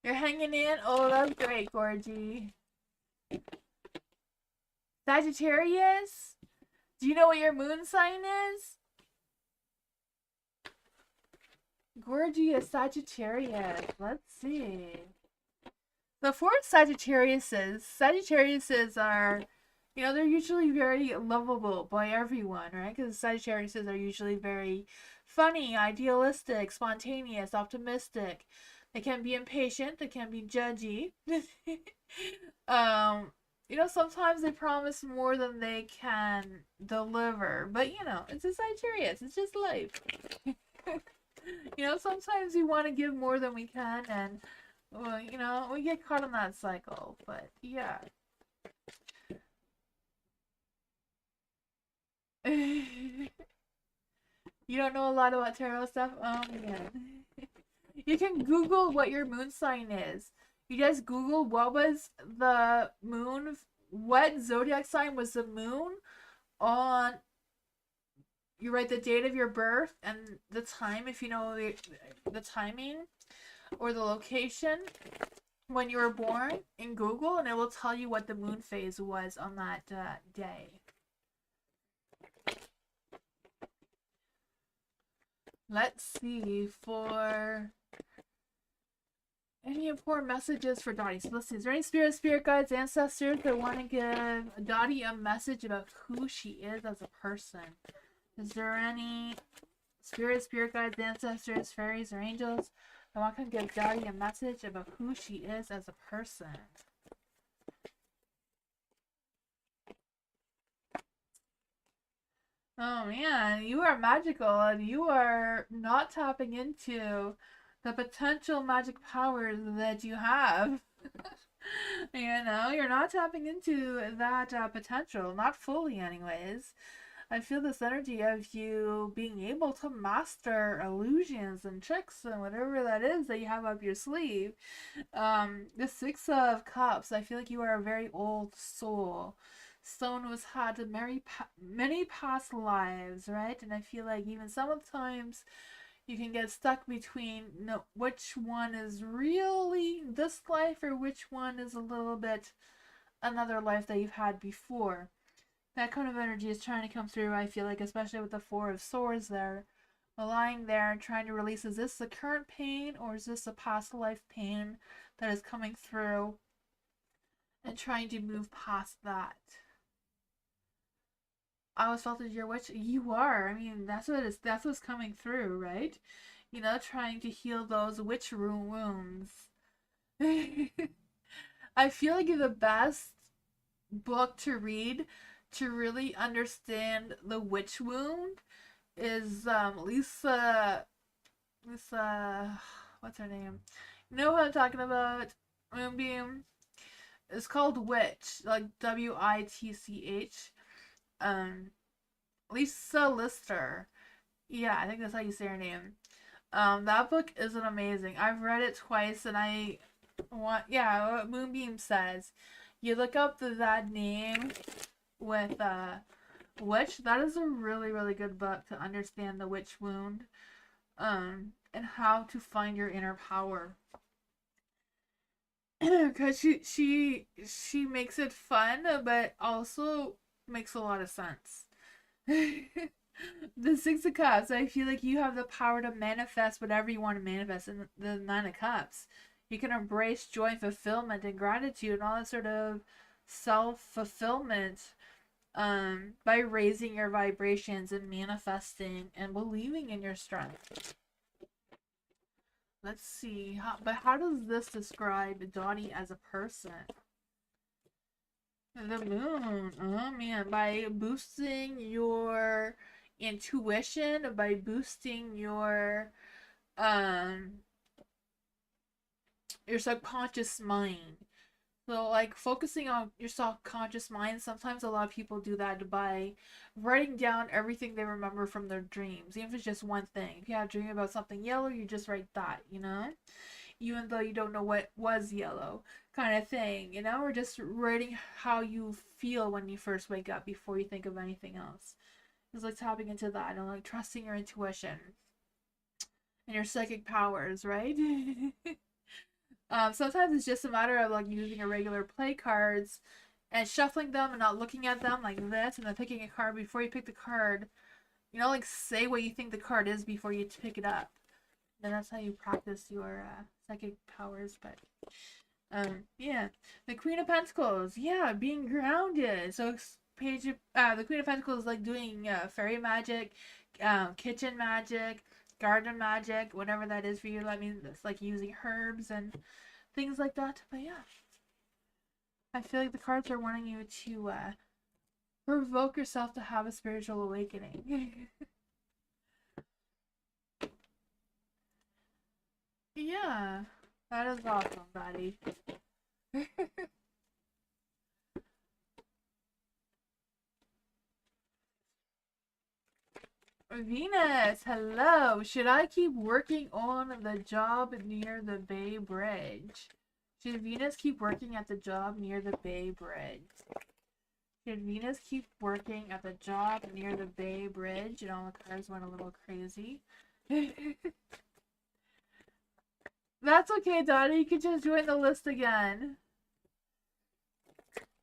B: You're hanging in? Oh, that's great, Gorgie. Sagittarius? Do you know what your moon sign is? Gorgie is Sagittarius. Let's see. The fourth Sagittariuses are, they're usually very lovable by everyone, right? Because Sagittariuses are usually very funny, idealistic, spontaneous, optimistic. They can be impatient. They can be judgy. Sometimes they promise more than they can deliver. But, it's a Sagittarius. It's just life. Sometimes we want to give more than we can, and, we get caught in that cycle. But, yeah. You don't know a lot about tarot stuff? Oh, man. You can Google what your moon sign is. You just Google what was the moon, what zodiac sign was the moon on. You write the date of your birth and the time, if you know the timing. or the location when you were born in Google, and it will tell you what the moon phase was on that day. Let's see for any important messages for Dottie. So let's see. Is there any spirit guides, ancestors that want to give Dottie a message about who she is as a person? Is there any spirit guides, ancestors, fairies, or angels that want to give Dottie a message about who she is as a person? Oh man, you are magical and you are not tapping into the potential magic powers that you have. You know, you're not tapping into that potential, not fully, anyways. I feel this energy of you being able to master illusions and tricks and whatever that is that you have up your sleeve. The Six of Cups, I feel like you are a very old soul. Someone who's had many past lives, right? And I feel like even sometimes you can get stuck between which one is really this life or which one is a little bit another life that you've had before. That kind of energy is trying to come through, I feel like, especially with the Four of Swords there. Lying there and trying to release, is this the current pain or is this a past life pain that is coming through, and trying to move past that. I always felt that you're witch. You are. I mean, that's what's coming through, right? You know, trying to heal those witch wounds. I feel like the best book to read to really understand the witch wound is Lisa, what's her name? You know what I'm talking about? Moonbeam. It's called Witch, like Witch. Um, Lisa Lister. Yeah, I think that's how you say her name. That book isn't amazing. I've read it twice, and I want, yeah, what Moonbeam says. You look up that name with witch. That is a really, really good book to understand the witch wound, and how to find your inner power. Because she makes it fun, but also makes a lot of sense. The Six of Cups, I feel like you have the power to manifest whatever you want to manifest. In the Nine of Cups, you can embrace joy and fulfillment and gratitude and all that sort of self-fulfillment, by raising your vibrations and manifesting and believing in your strength. Let's see, but how does this describe Dottie as a person? The moon. Oh man, by boosting your intuition, by boosting um your subconscious mind. So like focusing on your subconscious mind, sometimes a lot of people do that by writing down everything they remember from their dreams. Even if it's just one thing. If you have a dream about something yellow, you just write that, you know? Even though you don't know what was yellow, kind of thing, you know? Or just writing how you feel when you first wake up before you think of anything else. It's like tapping into that and like trusting your intuition and your psychic powers, right? Sometimes it's just a matter of like using a regular play cards and shuffling them and not looking at them like this, and then picking a card before you pick the card. You know, like say what you think the card is before you pick it up. Then that's how you practice your psychic powers. But yeah, the Queen of Pentacles, yeah, being grounded. So the Queen of Pentacles is like doing fairy magic, kitchen magic, garden magic, whatever that is for you. I mean, it's like using herbs and things like that. But yeah, I feel like the cards are wanting you to provoke yourself to have a spiritual awakening. Yeah, that is awesome, buddy. Venus, hello. Should I keep working on the job near the Bay Bridge? Should Venus keep working at the job near the Bay Bridge? Should Venus keep working at the job near the Bay Bridge? And all the cards went a little crazy. That's okay, Dottie. You can just join the list again.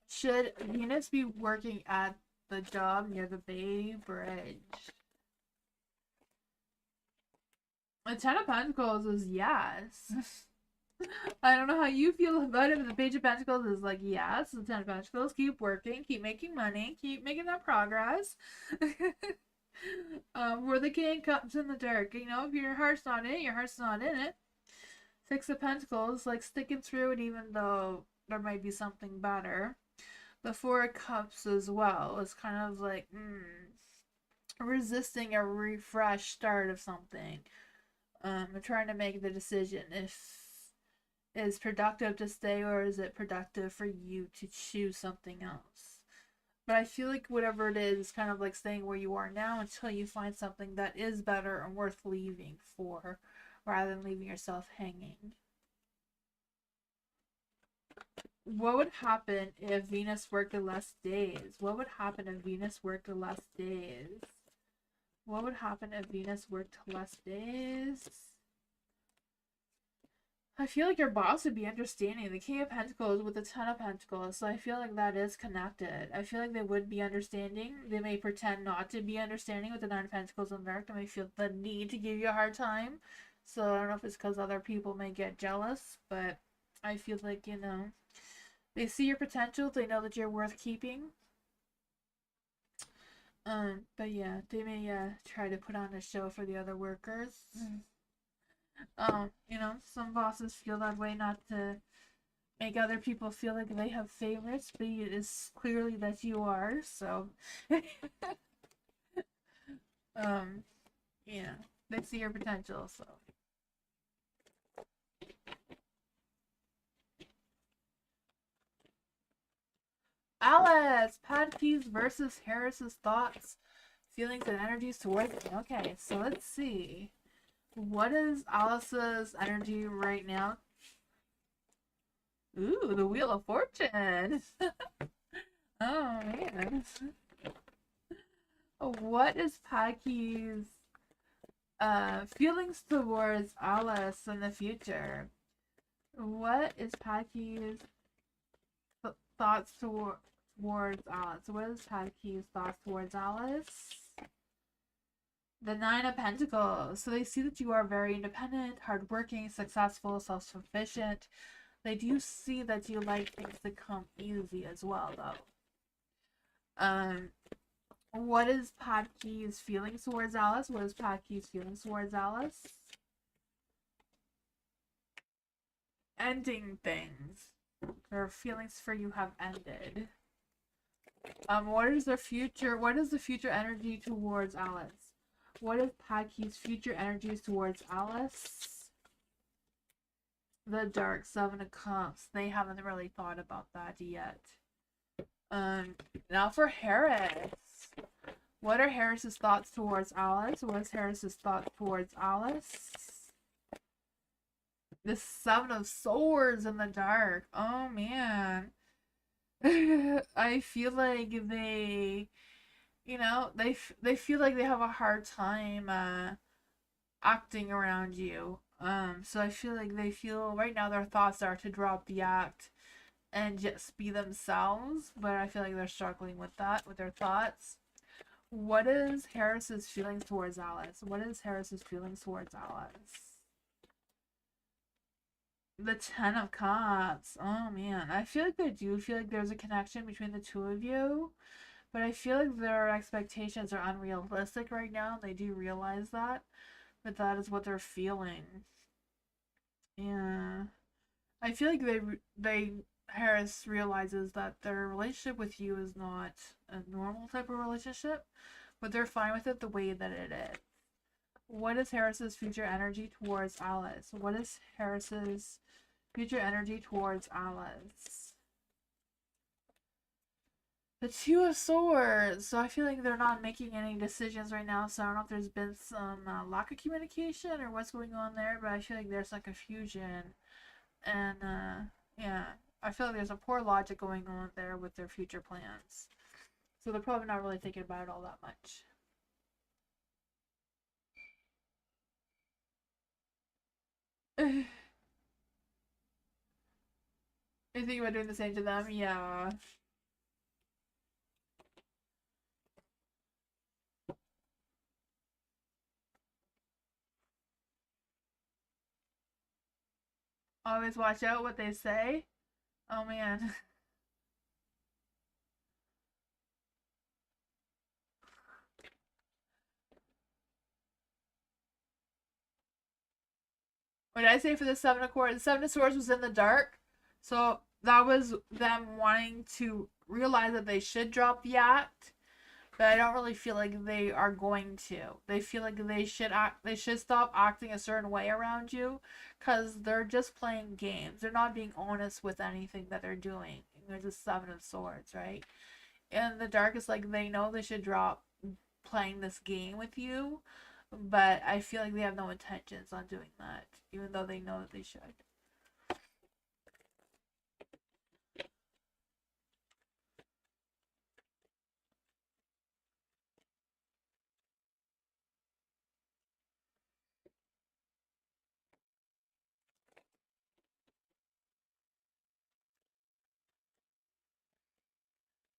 B: Should Venus be working at the job near the Bay Bridge? The Ten of Pentacles is yes. I don't know how you feel about it, but the Page of Pentacles is like, yes, the Ten of Pentacles, keep working, keep making money, keep making that progress. Where the King comes in the dark, you know, if your heart's not in it, your heart's not in it. Six of Pentacles, like sticking through it even though there might be something better. The Four of Cups as well is kind of like, resisting a refresh start of something. Trying to make the decision if is productive to stay or is it productive for you to choose something else. But I feel like whatever it is kind of like staying where you are now until you find something that is better and worth leaving for, rather than leaving yourself hanging. What would happen if Venus worked less days? What would happen if Venus worked less days? What would happen if Venus worked less days? I feel like your boss would be understanding. The King of Pentacles with the Ten of Pentacles, so I feel like that is connected. I feel like they would be understanding. They may pretend not to be understanding with the Nine of Pentacles in there. They may feel the need to give you a hard time. So I don't know if it's because other people may get jealous, but I feel like, you know, they see your potential. They know that you're worth keeping. But yeah, they may try to put on a show for the other workers. You know, some bosses feel that way not to make other people feel like they have favorites, but it is clearly that you are, so yeah, they see your potential, so. Alice! Padkeys versus Harris's thoughts, feelings, and energies towards it. Okay, so let's see. What is Alice's energy right now? Ooh, the Wheel of Fortune! Oh, man. What is Padkey's feelings towards Alice in the future? What is Padkey's thoughts towards Alice? What is Padkey's thoughts towards Alice? The Nine of Pentacles. So they see that you are very independent, hardworking, successful, self-sufficient. They do see that you like things to come easy as well, though. What is Padkey's feelings towards Alice? What is Padkey's feelings towards Alice? Ending things. Their feelings for you have ended. What is their future? What is the future energy towards Alice? What is Padkey's future energies towards Alice? The Dark Seven of Cups. They haven't really thought about that yet. Now for Harris. What are Harris's thoughts towards Alice? What is Harris's thoughts towards Alice? The Seven of Swords in the dark. Oh man. I feel like they, you know, they feel like they have a hard time acting around you. So I feel like they feel right now their thoughts are to drop the act and just be themselves, but I feel like they're struggling with that, with their thoughts. What is Harris's feelings towards Alice? What is Harris's feelings towards Alice? The Ten of Cups. Oh man, I feel like I do feel like there's a connection between the two of you, but I feel like their expectations are unrealistic right now. They do realize that, but that is what they're feeling. Yeah, I feel like Harris realizes that their relationship with you is not a normal type of relationship, but they're fine with it the way that it is. What is Harris's future energy towards Alice? What is Harris's future energy towards Alice? The Two of Swords. So I feel like they're not making any decisions right now. So I don't know if there's been some lack of communication or what's going on there. But I feel like there's some confusion. And yeah, I feel like there's a poor logic going on there with their future plans. So they're probably not really thinking about it all that much. You think about doing the same to them? Yeah. Always watch out what they say. Oh man. What did I say for the Seven of Swords? The Seven of Swords was in the dark. So that was them wanting to realize that they should drop the act. But I don't really feel like they are going to. They feel like they should stop acting a certain way around you because they're just playing games. They're not being honest with anything that they're doing. There's a Seven of Swords, right? And the dark is like they know they should drop playing this game with you, but I feel like they have no intentions on doing that, even though they know that they should.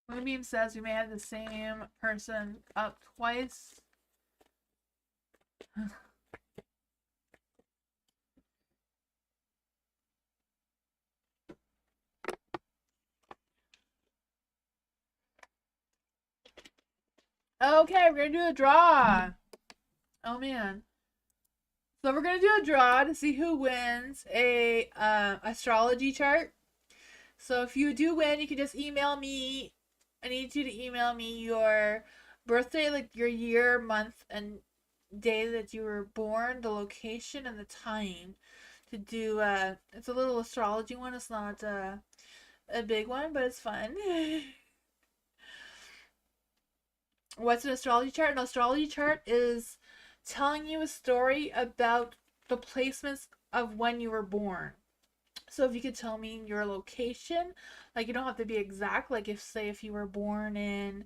B: Moonbeam says we may have the same person up twice. Okay, we're gonna do a draw. Oh man. So we're gonna do a draw to see who wins a astrology chart. So if you do win, you can just email me. I need you to email me your birthday, like your year, month, and day that you were born, the location, and the time to do. It's a little astrology one. It's not a big one, but it's fun. What's an astrology chart? An astrology chart is telling you a story about the placements of when you were born. So if you could tell me your location, like you don't have to be exact. Like if you were born in,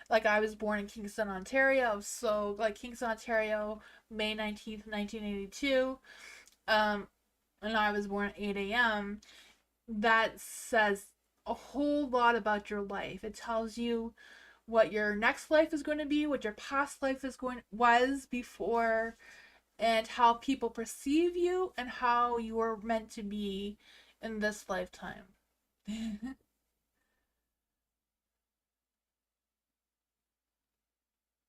B: like I was born in Kingston, Ontario. So like Kingston, Ontario, May 19th, 1982. And I was born at 8 a.m. That says a whole lot about your life. It tells you what your next life is going to be, what your past life was before, and how people perceive you and how you are meant to be in this lifetime.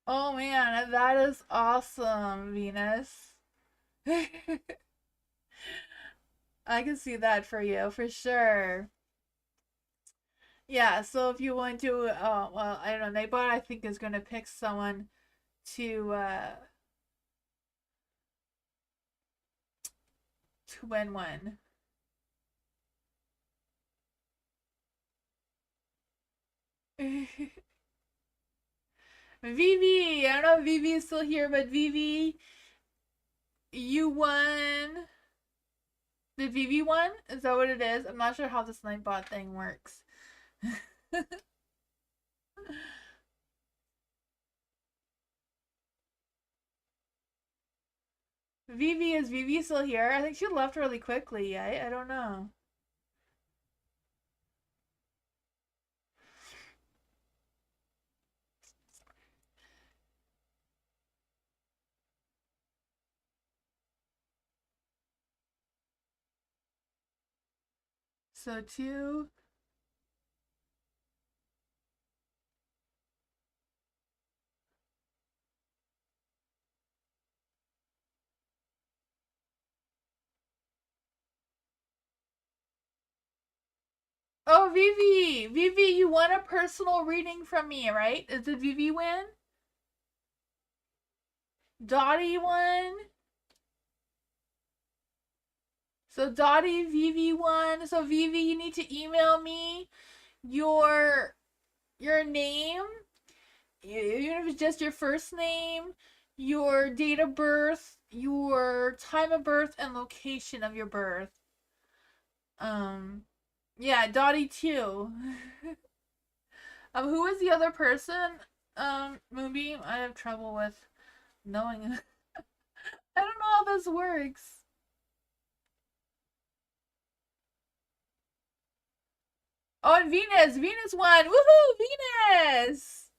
B: Oh man, that is awesome, Venus. I can see that for you for sure. Yeah, so if you want to, well, I don't know, Nightbot I think is going to pick someone to win one. Vivi, I don't know if Vivi is still here, but Vivi, you won. Did Vivi won? Is that what it is? I'm not sure how this Nightbot thing works. Vivi, is Vivi still here? I think she left really quickly. I don't know. So two. Oh, Vivi! Vivi, you won a personal reading from me, right? Did Vivi win? Dottie won. So Dottie, Vivi won. So Vivi, you need to email me your name, even if it's just your first name, your date of birth, your time of birth, and location of your birth. Um, yeah, Dottie too. Who is the other person? Moonbeam. I have trouble with knowing. I don't know how this works. Oh, and Venus. Venus won. Woohoo, Venus.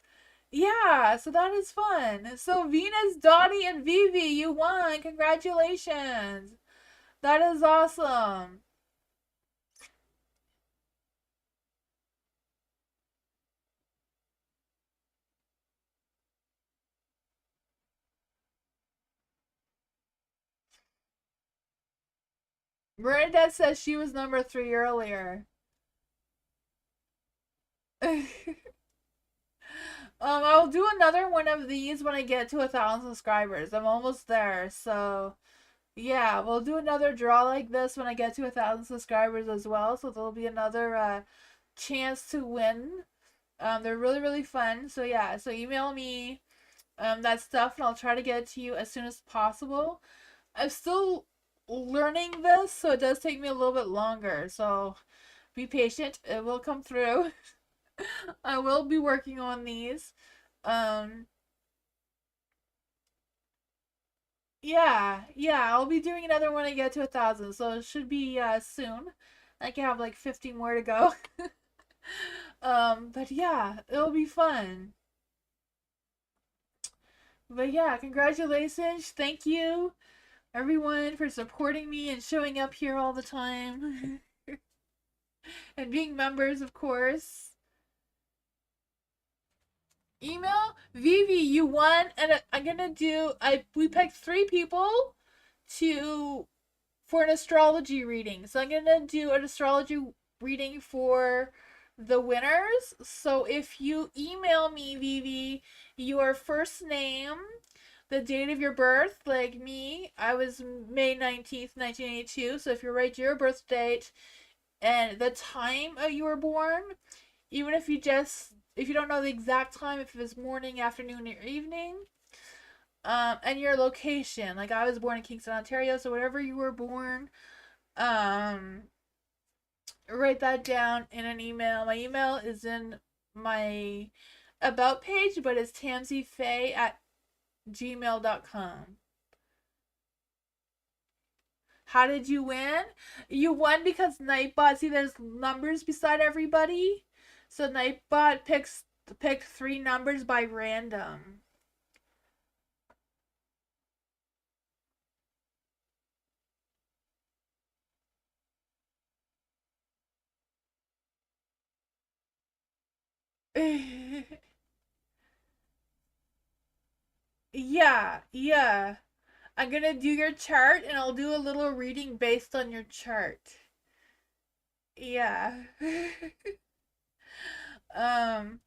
B: Yeah, so that is fun. So Venus, Dottie, and Vivi, you won. Congratulations. That is awesome. Bernadette says she was number 3 earlier. I'll do another one of these when I get to 1,000 subscribers. I'm almost there, so yeah, we'll do another draw like this when I get to 1,000 subscribers as well. So there'll be another chance to win. They're really really fun. So yeah, so email me that stuff and I'll try to get it to you as soon as possible. I'm still learning this, so it does take me a little bit longer. So be patient; it will come through. I will be working on these. Um, yeah, I'll be doing another when I get to 1,000, so it should be soon. I can have like 50 more to go. But yeah, it'll be fun. But yeah, congratulations. Thank you everyone for supporting me and showing up here all the time. And being members, of course. Email Vivi, you won, and I'm gonna do. We picked 3 people to for an astrology reading. So I'm gonna do an astrology reading for the winners. So if you email me, Vivi, your first name, the date of your birth, like me, I was May 19th, 1982. So if you write your birth date and the time you were born, even if you don't know the exact time, if it was morning, afternoon, or evening, and your location. Like I was born in Kingston, Ontario, so wherever you were born, um, write that down in an email. My email is in my about page, but it's tamsyfae@gmail.com. How did you win? You won because Nightbot, see there's numbers beside everybody. So Nightbot picked 3 numbers by random. Yeah. I'm gonna do your chart and I'll do a little reading based on your chart. Yeah. um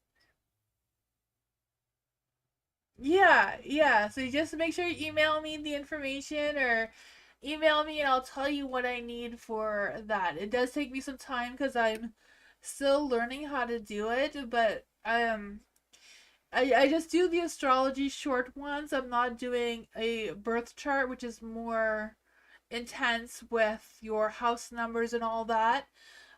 B: yeah. So you just make sure you email me the information or email me and I'll tell you what I need for that. It does take me some time because I'm still learning how to do it, but I just do the astrology short ones. I'm not doing a birth chart, which is more intense with your house numbers and all that.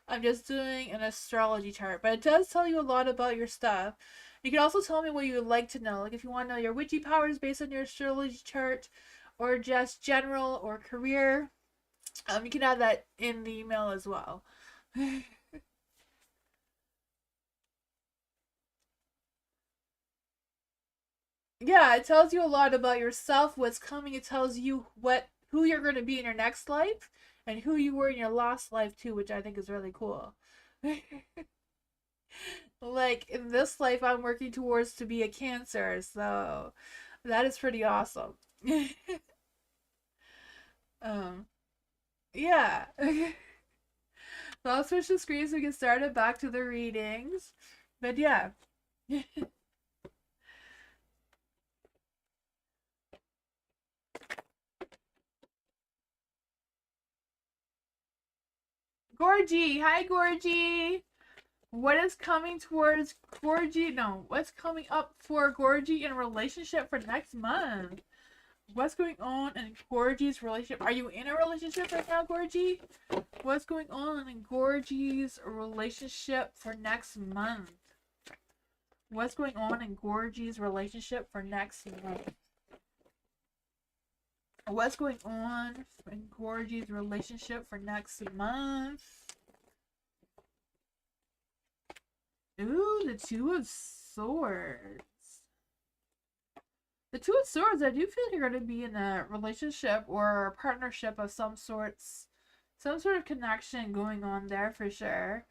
B: I'm just doing an astrology chart, but it does tell you a lot about your stuff. You can also tell me what you would like to know, like if you want to know your witchy powers based on your astrology chart, or just general or career. You can add that in the email as well. Yeah, it tells you a lot about yourself, what's coming. It tells you who you're going to be in your next life and who you were in your last life too, which I think is really cool. Like in this life I'm working towards to be a Cancer, so that is pretty awesome. um yeah. So I'll switch the screen so we can start it back to the readings. But yeah. Gorgie, hi Gorgie. What is coming towards Gorgie? No, what's coming up for Gorgie in a relationship for next month? What's going on in Gorgie's relationship? Are you in a relationship right now, Gorgie? What's going on in Gorgie's relationship for next month? What's going on in Gorgie's relationship for next month? What's going on in Gorgie's relationship for next month? Ooh, the Two of Swords. The Two of Swords, I do feel like you're going to be in a relationship or a partnership of some sorts. Some sort of connection going on there for sure.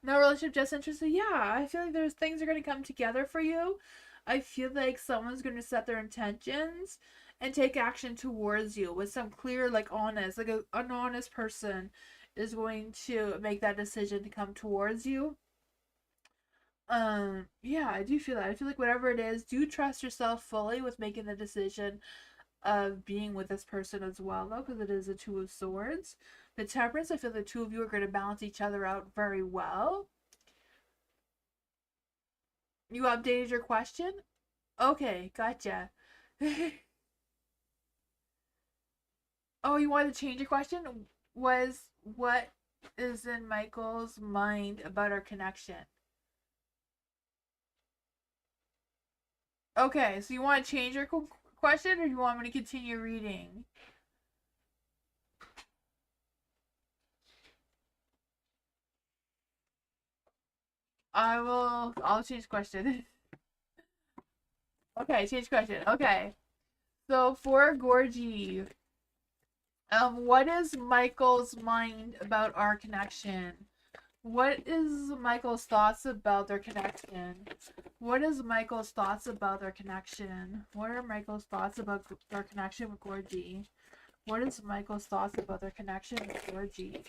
B: No relationship, just interested. Yeah, I feel like there's things are going to come together for you. I feel like someone's going to set their intentions and take action towards you with some clear, like honest, like an honest person is going to make that decision to come towards you. Yeah, I do feel that. I feel like whatever it is, do trust yourself fully with making the decision of being with this person as well, though, because it is a Two of Swords. The Temperance, I feel the two of you are going to balance each other out very well. You updated your question? Okay, gotcha. Oh, you wanted to change your question? Was what is in Michael's mind about our connection? Okay, so you want to change your question, or do you want me to continue reading? I'll change question. Okay, change question. Okay. So for Gorgie, what is Michael's mind about our connection? What is Michael's thoughts about their connection? What is Michael's thoughts about their connection? What are Michael's thoughts about their connection with Gorgie? What is Michael's thoughts about their connection with Gorgie?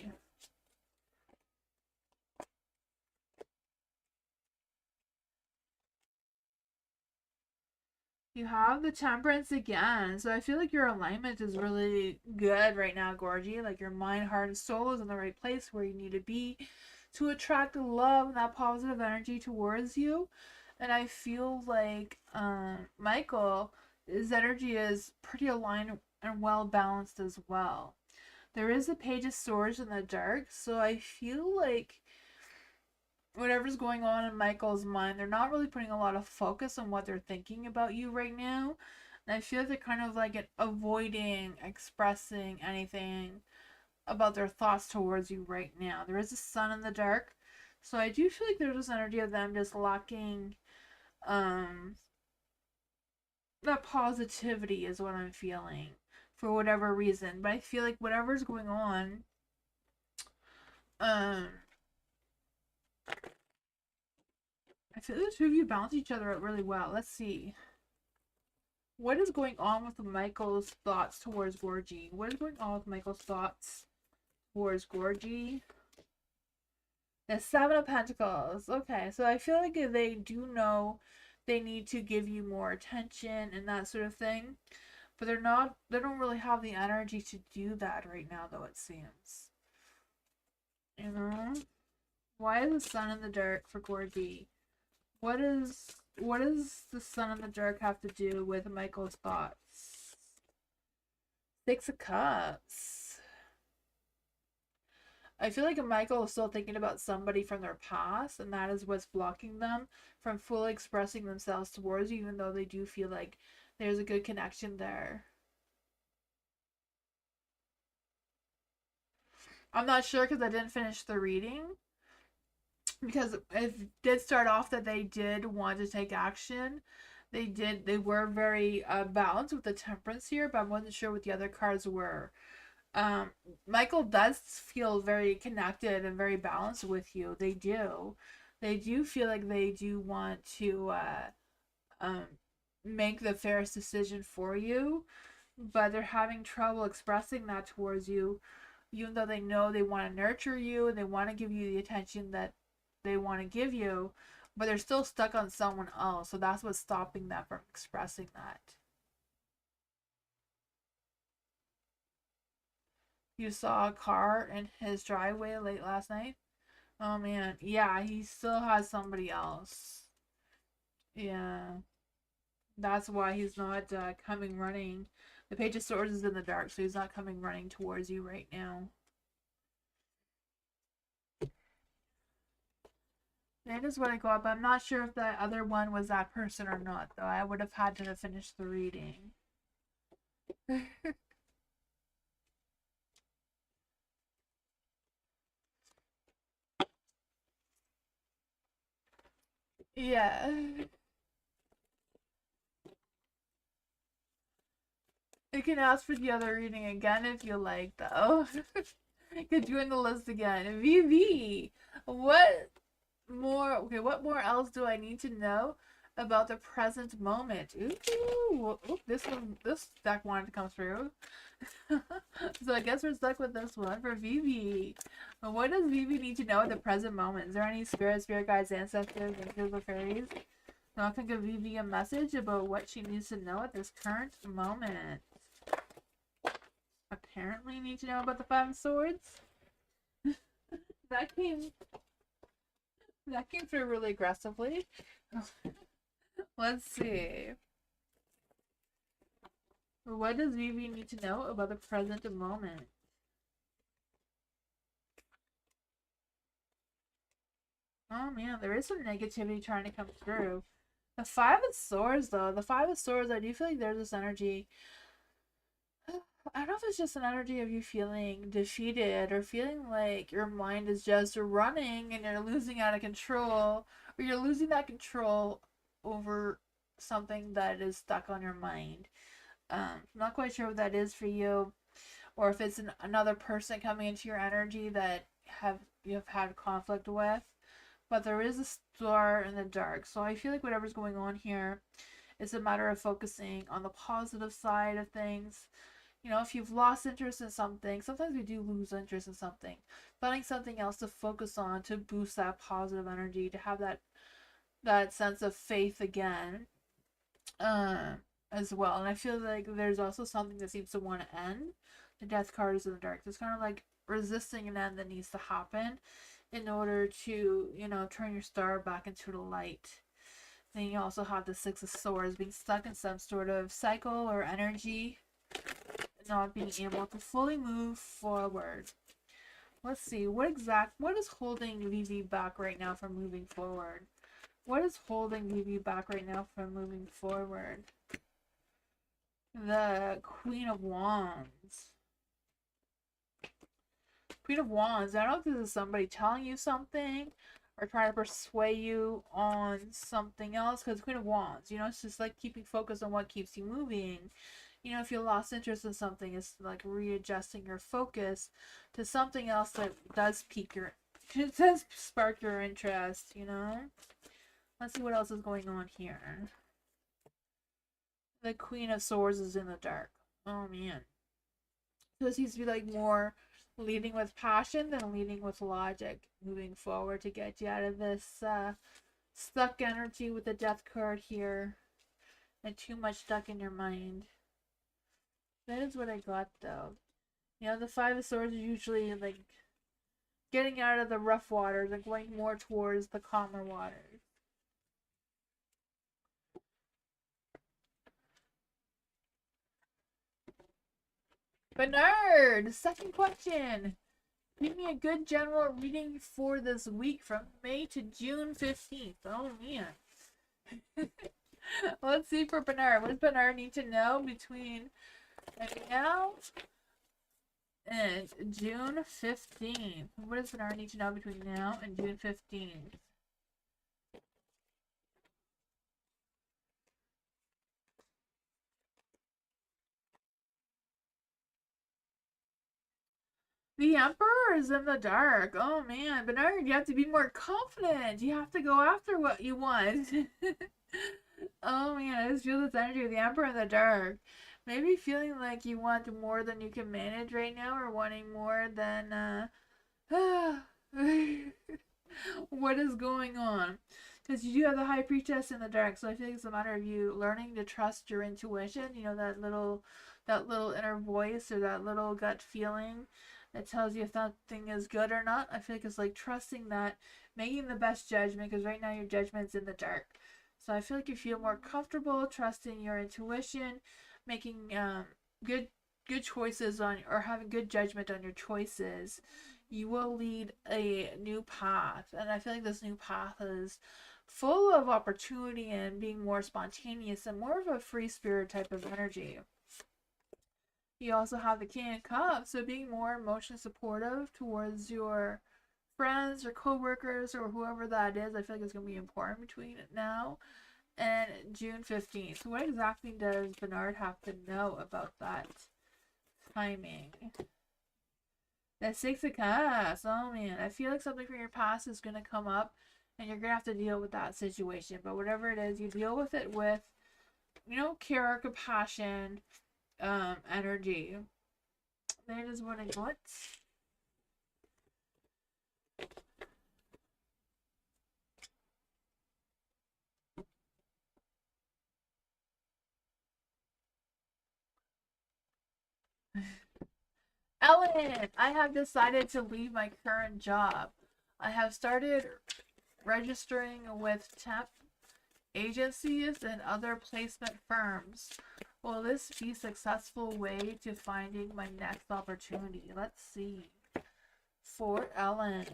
B: You have the Temperance again, so I feel like your alignment is really good right now, Gorgie. Like your mind, heart, and soul is in the right place where you need to be to attract love and that positive energy towards you. And I feel like Michael, his energy is pretty aligned and well balanced as well. There is a Page of Swords in the dark, so I feel like whatever's going on in Michael's mind, they're not really putting a lot of focus on what they're thinking about you right now. And I feel like they're kind of like avoiding expressing anything about their thoughts towards you right now. There is a sun in the dark. So I do feel like there's this energy of them just lacking um that positivity is what I'm feeling for whatever reason. But I feel like whatever's going on, um I feel the two of you balance each other out really well. Let's see. What is going on with Michael's thoughts towards Gorgie? What is going on with Michael's thoughts towards Gorgie? The Seven of Pentacles. Okay, so I feel like they do know they need to give you more attention and that sort of thing. But they don't really have the energy to do that right now, though, it seems. You know? Why is the sun in the dark for Gorgie? What does the sun in the dark have to do with Michael's thoughts? Six of Cups. I feel like Michael is still thinking about somebody from their past, and that is what's blocking them from fully expressing themselves towards you, even though they do feel like there's a good connection there. I'm not sure because I didn't finish the reading. Because it did start off that they did want to take action. They were very balanced with the Temperance here, but I wasn't sure what the other cards were. um Michael does feel very connected and very balanced with you. They do feel like they do want to um make the fairest decision for you, but they're having trouble expressing that towards you, even though they know they want to nurture you and they want to give you the attention that they want to give you, but they're still stuck on someone else, so that's what's stopping them from expressing that. You saw a car in his driveway late last night? Oh man, yeah, he still has somebody else. Yeah, that's why he's not coming running. The Page of Swords is in the dark, so he's not coming running towards you right now. That is what I got, but I'm not sure if the other one was that person or not, though. I would have had to finish the reading. Yeah. You can ask for the other reading again if you like, though. Could join the list again. VV, what what more else do I need to know about the present moment? Ooh, this deck wanted to come through. So I guess we're stuck with this one for Vivi. What does Vivi need to know at the present moment? Is there any spirit guides, ancestors, and fairies? Now I can give Vivi a message about what she needs to know at this current moment. Apparently need to know about the Five of Swords. that came that came through really aggressively. Let's see. What does Vivi need to know about the present moment? Oh man, there is some negativity trying to come through. The Five of Swords, though. The Five of Swords, I do feel like there's this energy. I don't know if it's just an energy of you feeling defeated or feeling like your mind is just running and you're losing out of control, or you're losing that control over something that is stuck on your mind. I'm not quite sure what that is for you, or if it's another person coming into your energy that you've had conflict with. But there is a star in the dark, so I feel like whatever's going on here, it's a matter of focusing on the positive side of things. You know, if you've lost interest in something, sometimes we do lose interest in something. Finding something else to focus on to boost that positive energy, to have that sense of faith again, as well. And I feel like there's also something that seems to want to end. The Death card is in the dark. It's kind of like resisting an end that needs to happen in order to, turn your star back into the light. Then you also have the Six of Swords, being stuck in some sort of cycle or energy, not being able to fully move forward. Let's see, what is holding Vivi back right now from moving forward? What is holding Vivi back right now from moving forward? The Queen of Wands. Queen of Wands. I don't know if this is somebody telling you something or trying to persuade you on something else, because Queen of Wands, it's just like keeping focus on what keeps you moving. If you lost interest in something, it's like readjusting your focus to something else that does it does spark your interest, Let's see what else is going on here. The Queen of Swords is in the dark. Oh man. So it seems to be like more leading with passion than leading with logic, moving forward to get you out of this stuck energy with the Death card here, and too much stuck in your mind. That is what I got, though. The Five of Swords is usually like getting out of the rough waters and going more towards the calmer waters. Bernard, second question. Give me a good general reading for this week from May to June 15th. Oh, man. Let's see for Bernard. What does Bernard need to know between now and June 15th? What does Bernard need to know between now and June 15th? The Emperor is in the dark. Oh man, Bernard, you have to be more confident. You have to go after what you want. Oh man, I just feel this energy of the Emperor in the dark. Maybe feeling like you want more than you can manage right now, or wanting more than what is going on. Because you do have the High Priestess in the dark, so I feel like it's a matter of you learning to trust your intuition. That little inner voice, or that little gut feeling that tells you if something is good or not. I feel like it's like trusting that, making the best judgment, because right now your judgment's in the dark. So I feel like you feel more comfortable trusting your intuition, making good choices or having good judgment on your choices. You will lead a new path, and I feel like this new path is full of opportunity and being more spontaneous and more of a free spirit type of energy. You also have the King of Cups, so being more emotionally supportive towards your friends or co-workers or whoever that is. I feel like it's going to be important between now and June 15th. So what exactly does Bernard have to know about that timing? The Six of Cups. Oh man, I feel like something from your past is going to come up and you're going to have to deal with that situation. But whatever it is, you deal with it with, care, compassion, energy. That is what I got. Ellen, I have decided to leave my current job. I have started registering with temp agencies and other placement firms. Will this be a successful way to finding my next opportunity? Let's see. For Ellen.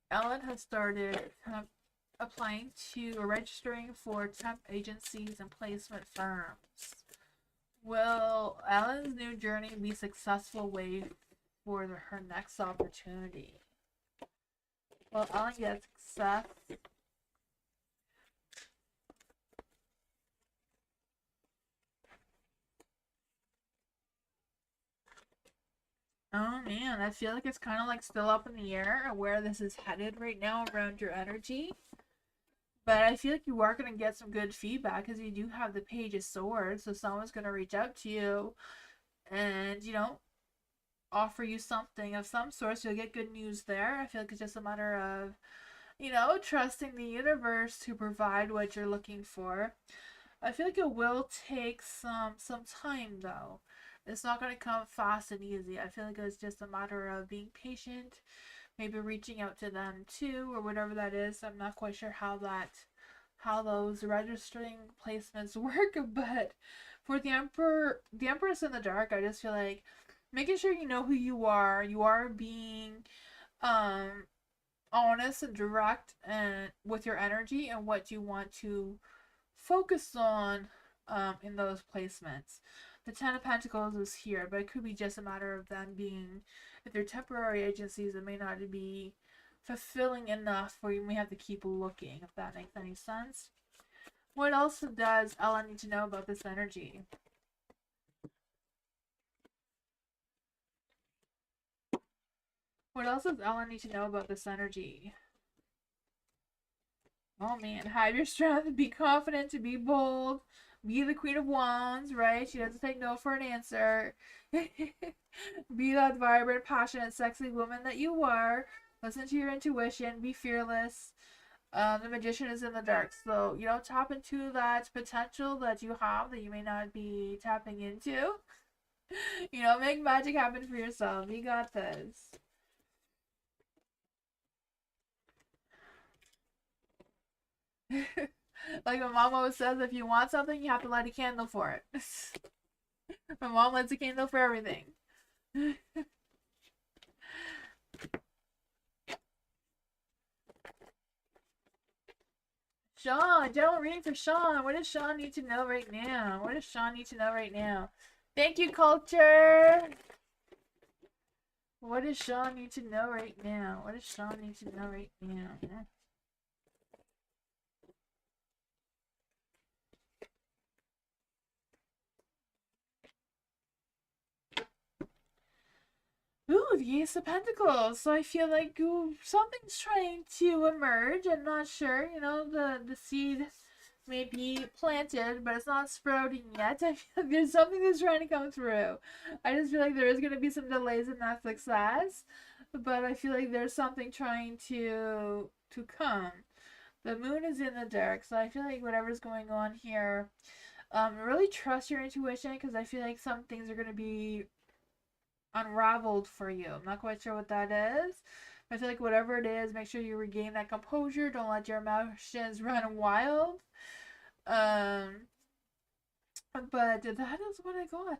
B: Ellen has started applying to or registering for temp agencies and placement firms. Will Ellen's new journey be a successful way for her next opportunity? Well, Ellen gets success. Oh man, I feel like it's kind of like still up in the air where this is headed right now around your energy. But I feel like you are going to get some good feedback because you do have the Page of Swords. So someone's going to reach out to you and, offer you something of some sort. So you'll get good news there. I feel like it's just a matter of, trusting the universe to provide what you're looking for. I feel like it will take some time though. It's not going to come fast and easy. I feel like it's just a matter of being patient, maybe reaching out to them too, or whatever that is. I'm not quite sure how those registering placements work, but for the Empress in the Dark, I just feel like making sure you know who you are being honest and direct and with your energy and what you want to focus on in those placements. The Ten of Pentacles is here, but it could be just a matter of them being, if they're temporary agencies, it may not be fulfilling enough where you may have to keep looking, if that makes any sense. What else does Ella need to know about this energy? What else does Ella need to know about this energy? Oh man, hide your strength, be confident, to be bold, be the Queen of Wands, right? She doesn't take no for an answer. Be that vibrant, passionate, sexy woman that you are. Listen to your intuition, be fearless. The Magician is in the dark, so tap into that potential that you have that you may not be tapping into. Make magic happen for yourself. You got this. Like my mom always says, if you want something, you have to light a candle for it. My mom lights a candle for everything. Sean, general reading for Sean. What does Sean need to know right now? What does Sean need to know right now? Thank you, culture. What does Sean need to know right now? What does Sean need to know right now? Ooh, the Ace of Pentacles. So I feel like something's trying to emerge. I'm not sure. The seed may be planted, but it's not sprouting yet. I feel like there's something that's trying to come through. I just feel like there is going to be some delays in that success, but I feel like there's something trying to come. The moon is in the dark, so I feel like whatever's going on here, really trust your intuition because I feel like some things are going to be unraveled for you. I'm not quite sure what that is. I feel like whatever it is, make sure you regain that composure. Don't let your emotions run wild. But that is what I got.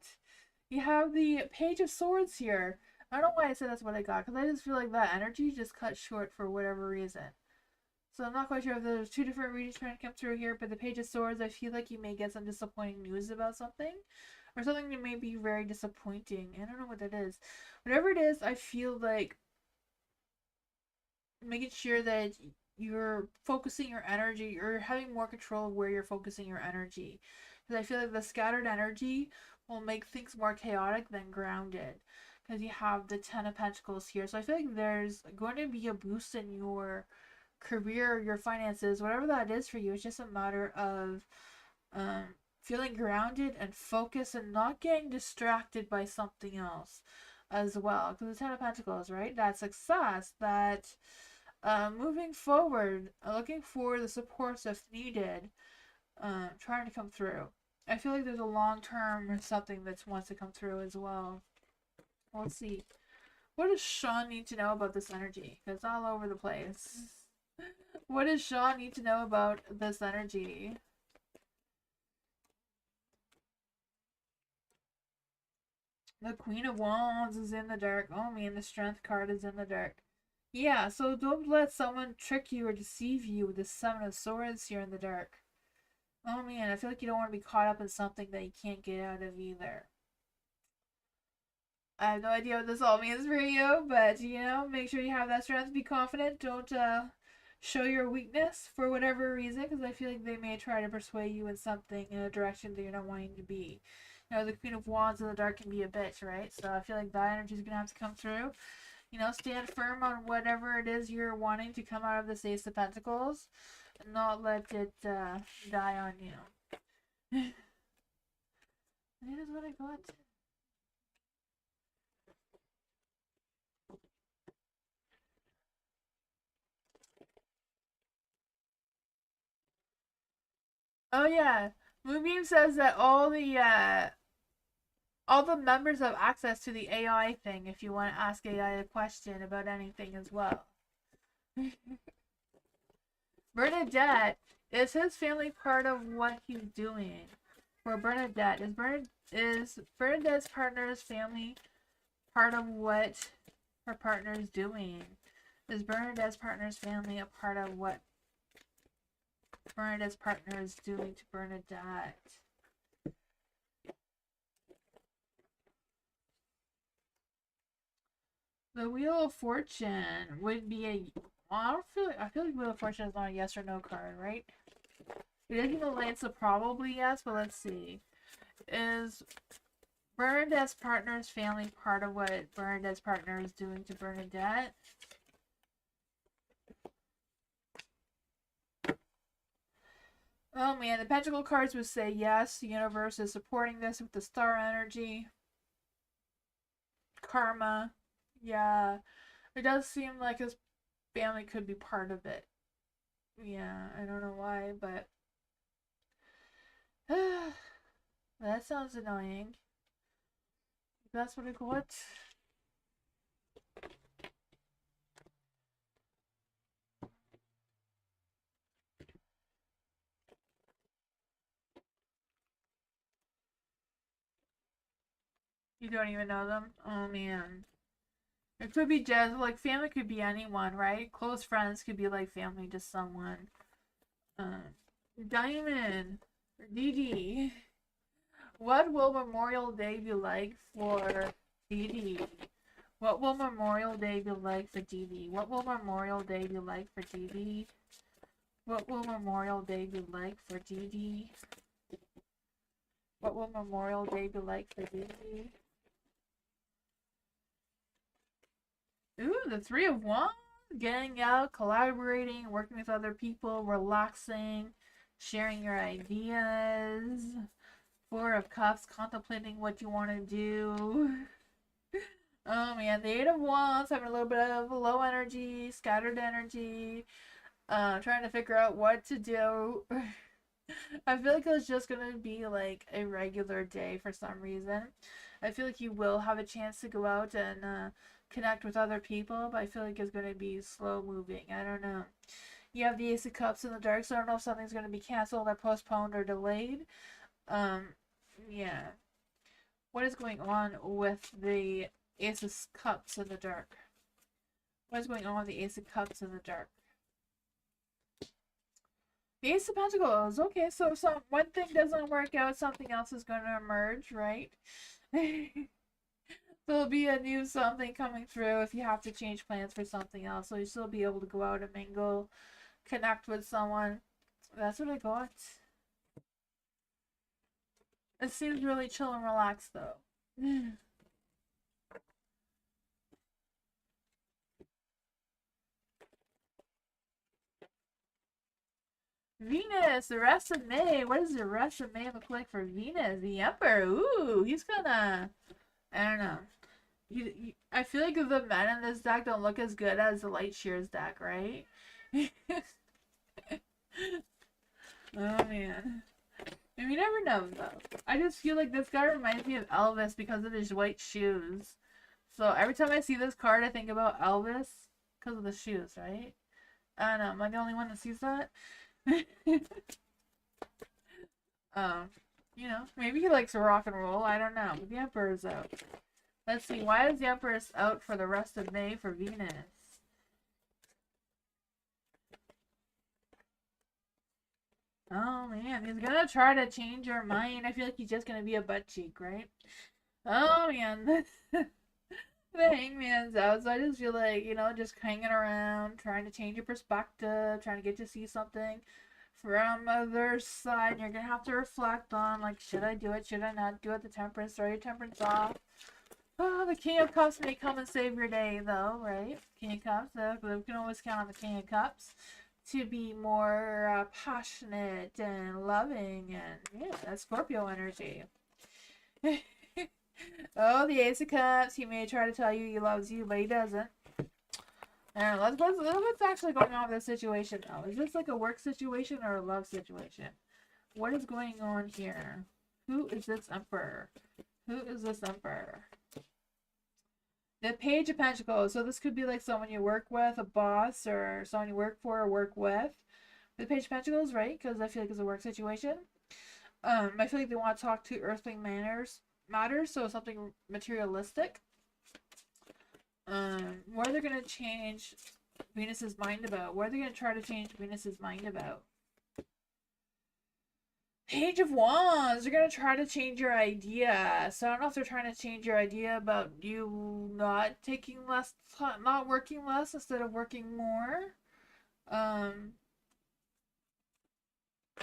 B: You have the Page of Swords here. I don't know why I said that's what I got, because I just feel like that energy just cut short for whatever reason. So I'm not quite sure if there's two different readings trying to come through here, but the Page of Swords, I feel like you may get some disappointing news about something. or something that may be very disappointing. I don't know what that is. Whatever it is, I feel like making sure that you're focusing your energy, or having more control of where you're focusing your energy. Because I feel like the scattered energy will make things more chaotic than grounded. Because you have the Ten of Pentacles here. So I feel like there's going to be a boost in your career, your finances, whatever that is for you. It's just a matter of um, feeling grounded and focused and not getting distracted by something else as well. Because the Ten of Pentacles, right? That success, that moving forward, looking for the supports if needed, trying to come through. I feel like there's a long term or something that wants to come through as well. Let's see. What does Sean need to know about this energy? It's all over the place. What does Sean need to know about this energy? The Queen of Wands is in the dark. Oh man, the Strength card is in the dark. Yeah, so don't let someone trick you or deceive you with the Seven of Swords here in the dark. Oh man, I feel like you don't want to be caught up in something that you can't get out of either. I have no idea what this all means for you, but you know, make sure you have that strength. Be confident. Don't show your weakness for whatever reason, because I feel like they may try to persuade you in something in a direction that you're not wanting to be. You know, the Queen of Wands in the dark can be a bitch, right? So I feel like that energy is gonna have to come through. You know, stand firm on whatever it is you're wanting to come out of this Ace of Pentacles, and not let it die on you. It is what I got. Oh yeah, Moonbeam says that all the members have access to the AI thing if you want to ask AI a question about anything as well. Bernadette, is his family part of what he's doing? For Bernadette, is Bernadette's partner's family part of what her partner is doing? Is Bernadette's partner's family a part of what Bernadette's partner is doing to Bernadette? The Wheel of Fortune would be a. Well, I feel like Wheel of Fortune is not a yes or no card, right? It isn't a lane, so probably yes, but let's see. Is Bernadette's partner's family part of what Bernadette's partner is doing to Bernadette? Oh man, the Pentacle cards would say yes. The universe is supporting this with the star energy. Karma. Yeah. It does seem like his family could be part of it. Yeah, I don't know why, but that sounds annoying. That's what I got. You don't even know them? Oh man. It could be just like family could be anyone, right? Close friends could be like family to someone. Diamond. Dee. What will Memorial Day be like for Dee? What will Memorial Day be like for Dee? What will Memorial Day be like for Dee? What will Memorial Day be like for Dee? What will Memorial Day be like for Dee? Ooh, the Three of Wands. Getting out, collaborating, working with other people, relaxing, sharing your ideas. Four of Cups, contemplating what you want to do. Oh man, the Eight of Wands, having a little bit of low energy, scattered energy, trying to figure out what to do. I feel like it's just gonna be like a regular day for some reason. I feel like you will have a chance to go out and connect with other people, but I feel like it's gonna be slow moving. I don't know. You have the Ace of Cups in the dark, so I don't know if something's gonna be canceled or postponed or delayed. Yeah. What is going on with the Ace of Cups in the dark? What is going on with the Ace of Cups in the dark? Ace of Pentacles. Okay, so one thing doesn't work out, something else is going to emerge, right? There'll be a new something coming through if you have to change plans for something else. So you still be able to go out and mingle, connect with someone. That's what I got. It seems really chill and relaxed though. Venus, the rest of May. What does the rest of May look like for Venus? The Emperor. Ooh, he's gonna. I don't know. I feel like the men in this deck don't look as good as the Light Shears deck, right? Oh man. And you never know though. I just feel like this guy reminds me of Elvis because of his white shoes. So every time I see this card, I think about Elvis because of the shoes, right? I don't know. Am I the only one that sees that? You know, maybe he likes rock and roll. I don't know. But the Emperor's out. Let's see. Why is the Empress out for the rest of May for Venus? Oh man, he's gonna try to change your mind. I feel like he's just gonna be a butt cheek, right? Oh man. The Hangman's out, so I just feel like, you know, just hanging around, trying to change your perspective, trying to get to see something from other side. You're gonna have to reflect on, like, should I do it? Should I not do it? The temperance, throw your temperance off. Oh, the King of Cups may come and save your day, though, right? King of Cups, we can always count on the King of Cups to be more passionate and loving, and yeah, that's Scorpio energy. Oh, the Ace of Cups. He may try to tell you he loves you, but he doesn't. And what's actually going on with this situation, though? Is this like a work situation or a love situation? What is going on here? Who is this Emperor? Who is this Emperor? The Page of Pentacles. So this could be like someone you work with, a boss, or someone you work for or work with. The Page of Pentacles, right? Because I feel like it's a work situation. I feel like they want to talk to earthling matters, so something materialistic. What are they going to change Venus's mind about? What are they going to try to change Venus's mind about? Page of Wands. They're going to try to change your idea. So I don't know if they're trying to change your idea about you not taking less, not working less instead of working more.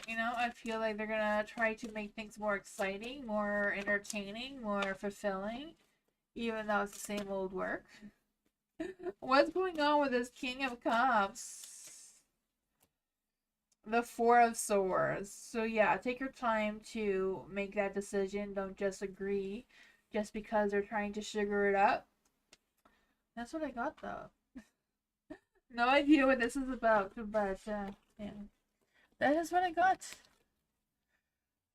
B: You know, I feel like they're gonna try to make things more exciting, more entertaining, more fulfilling, even though it's the same old work. What's going on with this King of Cups? The Four of Swords. So yeah, take your time to make that decision. Don't just agree just because they're trying to sugar it up. That's what I got though. No idea what this is about, but yeah. That is what I got.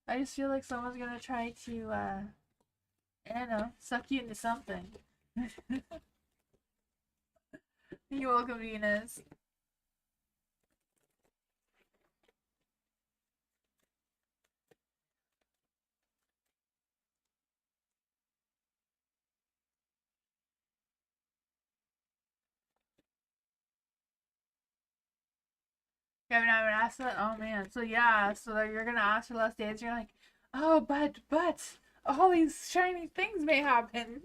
B: I just feel like someone's gonna try to, I don't know, suck you into something. You're welcome, Venus. You haven't even asked that? Oh man. So yeah, so you're gonna ask for less dates. You're like, oh, but all these shiny things may happen.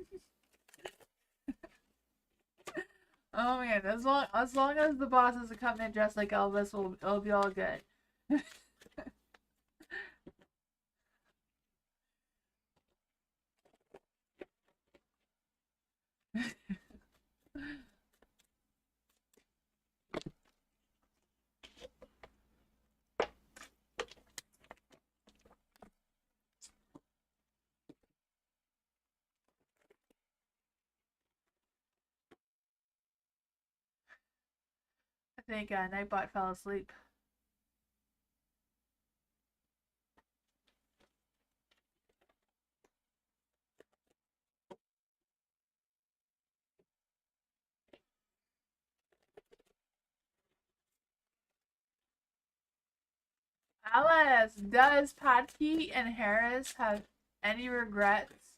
B: Oh man, as long as the boss doesn't come in dressed like Elvis, it'll be all good. I think Nightbot fell asleep. Alice, does Patty and Harris have any regrets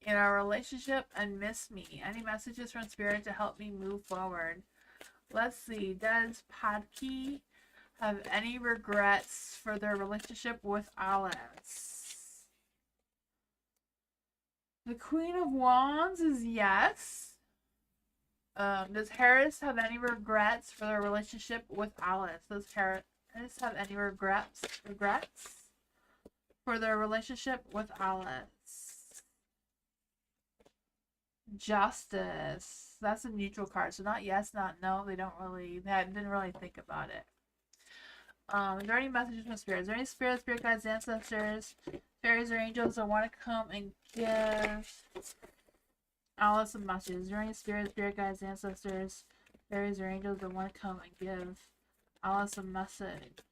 B: in our relationship and miss me? Any messages from Spirit to help me move forward? Let's see. Does Padkey have any regrets for their relationship with Alice? The Queen of Wands is yes. Does Harris have any regrets for their relationship with Alice? Does Harris have any regrets for their relationship with Alice? Justice. That's a neutral card, so not yes, not no. They didn't really think about it. Is there any messages from spirits? Is there any spirits, spirit guides, ancestors, fairies, or angels that want to come and give Alice a message? Is there any spirits, spirit guides, ancestors, fairies, or angels that want to come and give Alice a message?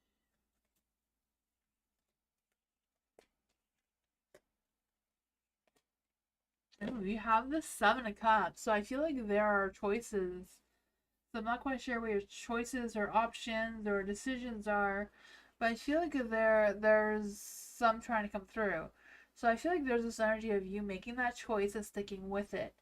B: Ooh, we have the Seven of Cups, so I feel like there are choices. So I'm not quite sure what your choices or options or decisions are, but I feel like there's some trying to come through. So I feel like there's this energy of you making that choice and sticking with it,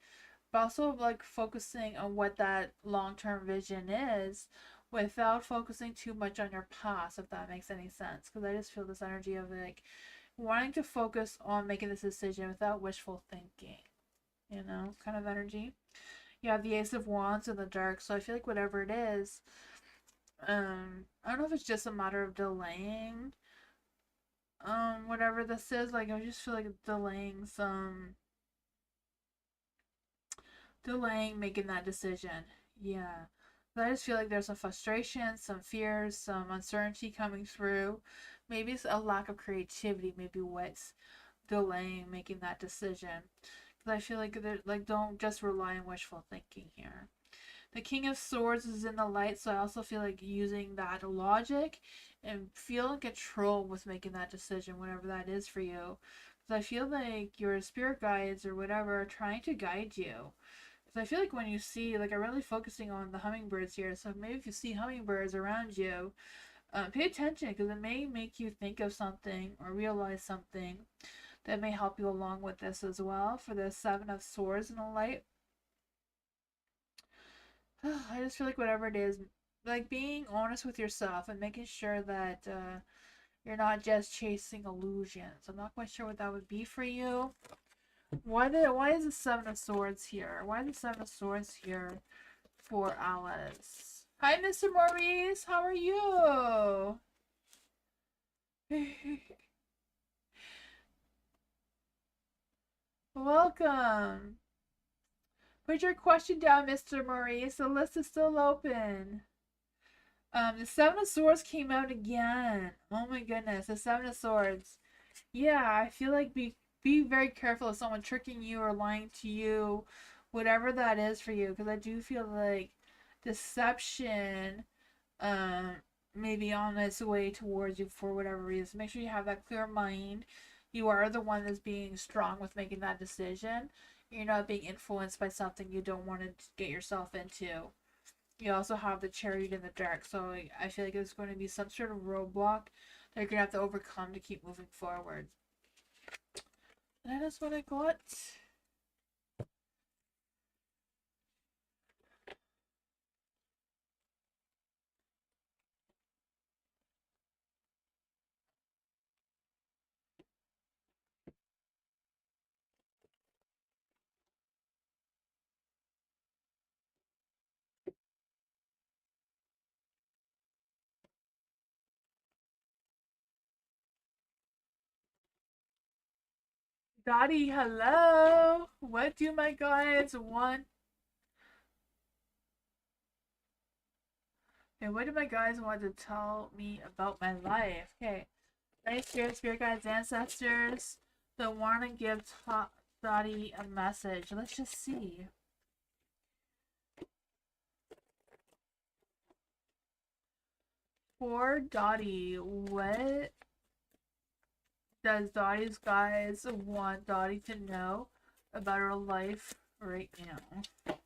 B: but also like focusing on what that long-term vision is without focusing too much on your past, if that makes any sense. Because I just feel this energy of like wanting to focus on making this decision without wishful thinking, kind of energy. You have the Ace of Wands in the dark, so I feel like whatever it is, I don't know if it's just a matter of delaying, whatever this is. Like I just feel like delaying making that decision. Yeah. But I just feel like there's some frustration, some fears, some uncertainty coming through. Maybe it's a lack of creativity. Maybe what's delaying making that decision. Because I feel like don't just rely on wishful thinking here. The King of Swords is in the light, so I also feel like using that logic and feel in control with making that decision, whatever that is for you. Because I feel like your spirit guides or whatever are trying to guide you. Because I feel like when you see, like, I'm really focusing on the hummingbirds here, so maybe if you see hummingbirds around you, pay attention because it may make you think of something or realize something that may help you along with this as well. For the Seven of Swords in the light, I just feel like whatever it is, like being honest with yourself and making sure that you're not just chasing illusions. I'm not quite sure what that would be for you. Why is the Seven of Swords here? Why is the Seven of Swords here for Alice? Hi, Mr. Maurice. How are you? Welcome. Put your question down, Mr. Maurice. The list is still open. The Seven of Swords came out again. Oh my goodness, the Seven of Swords. Yeah, I feel like be very careful of someone tricking you or lying to you, whatever that is for you, because I do feel like deception um may be on its way towards you for whatever reason. Make sure you have that clear mind. You are the one that's being strong with making that decision. You're not being influenced by something you don't want to get yourself into. You also have the Chariot in the dark, so I feel like there's going to be some sort of roadblock that you're going to have to overcome to keep moving forward. That is what I got. Dottie, hello! What do my guys want? Okay, what do my guys want to tell me about my life? Okay, any spirit guides, ancestors that want to give Dottie a message. Let's just see. For Dottie, what does Dottie's guys want Dottie to know about her life right now?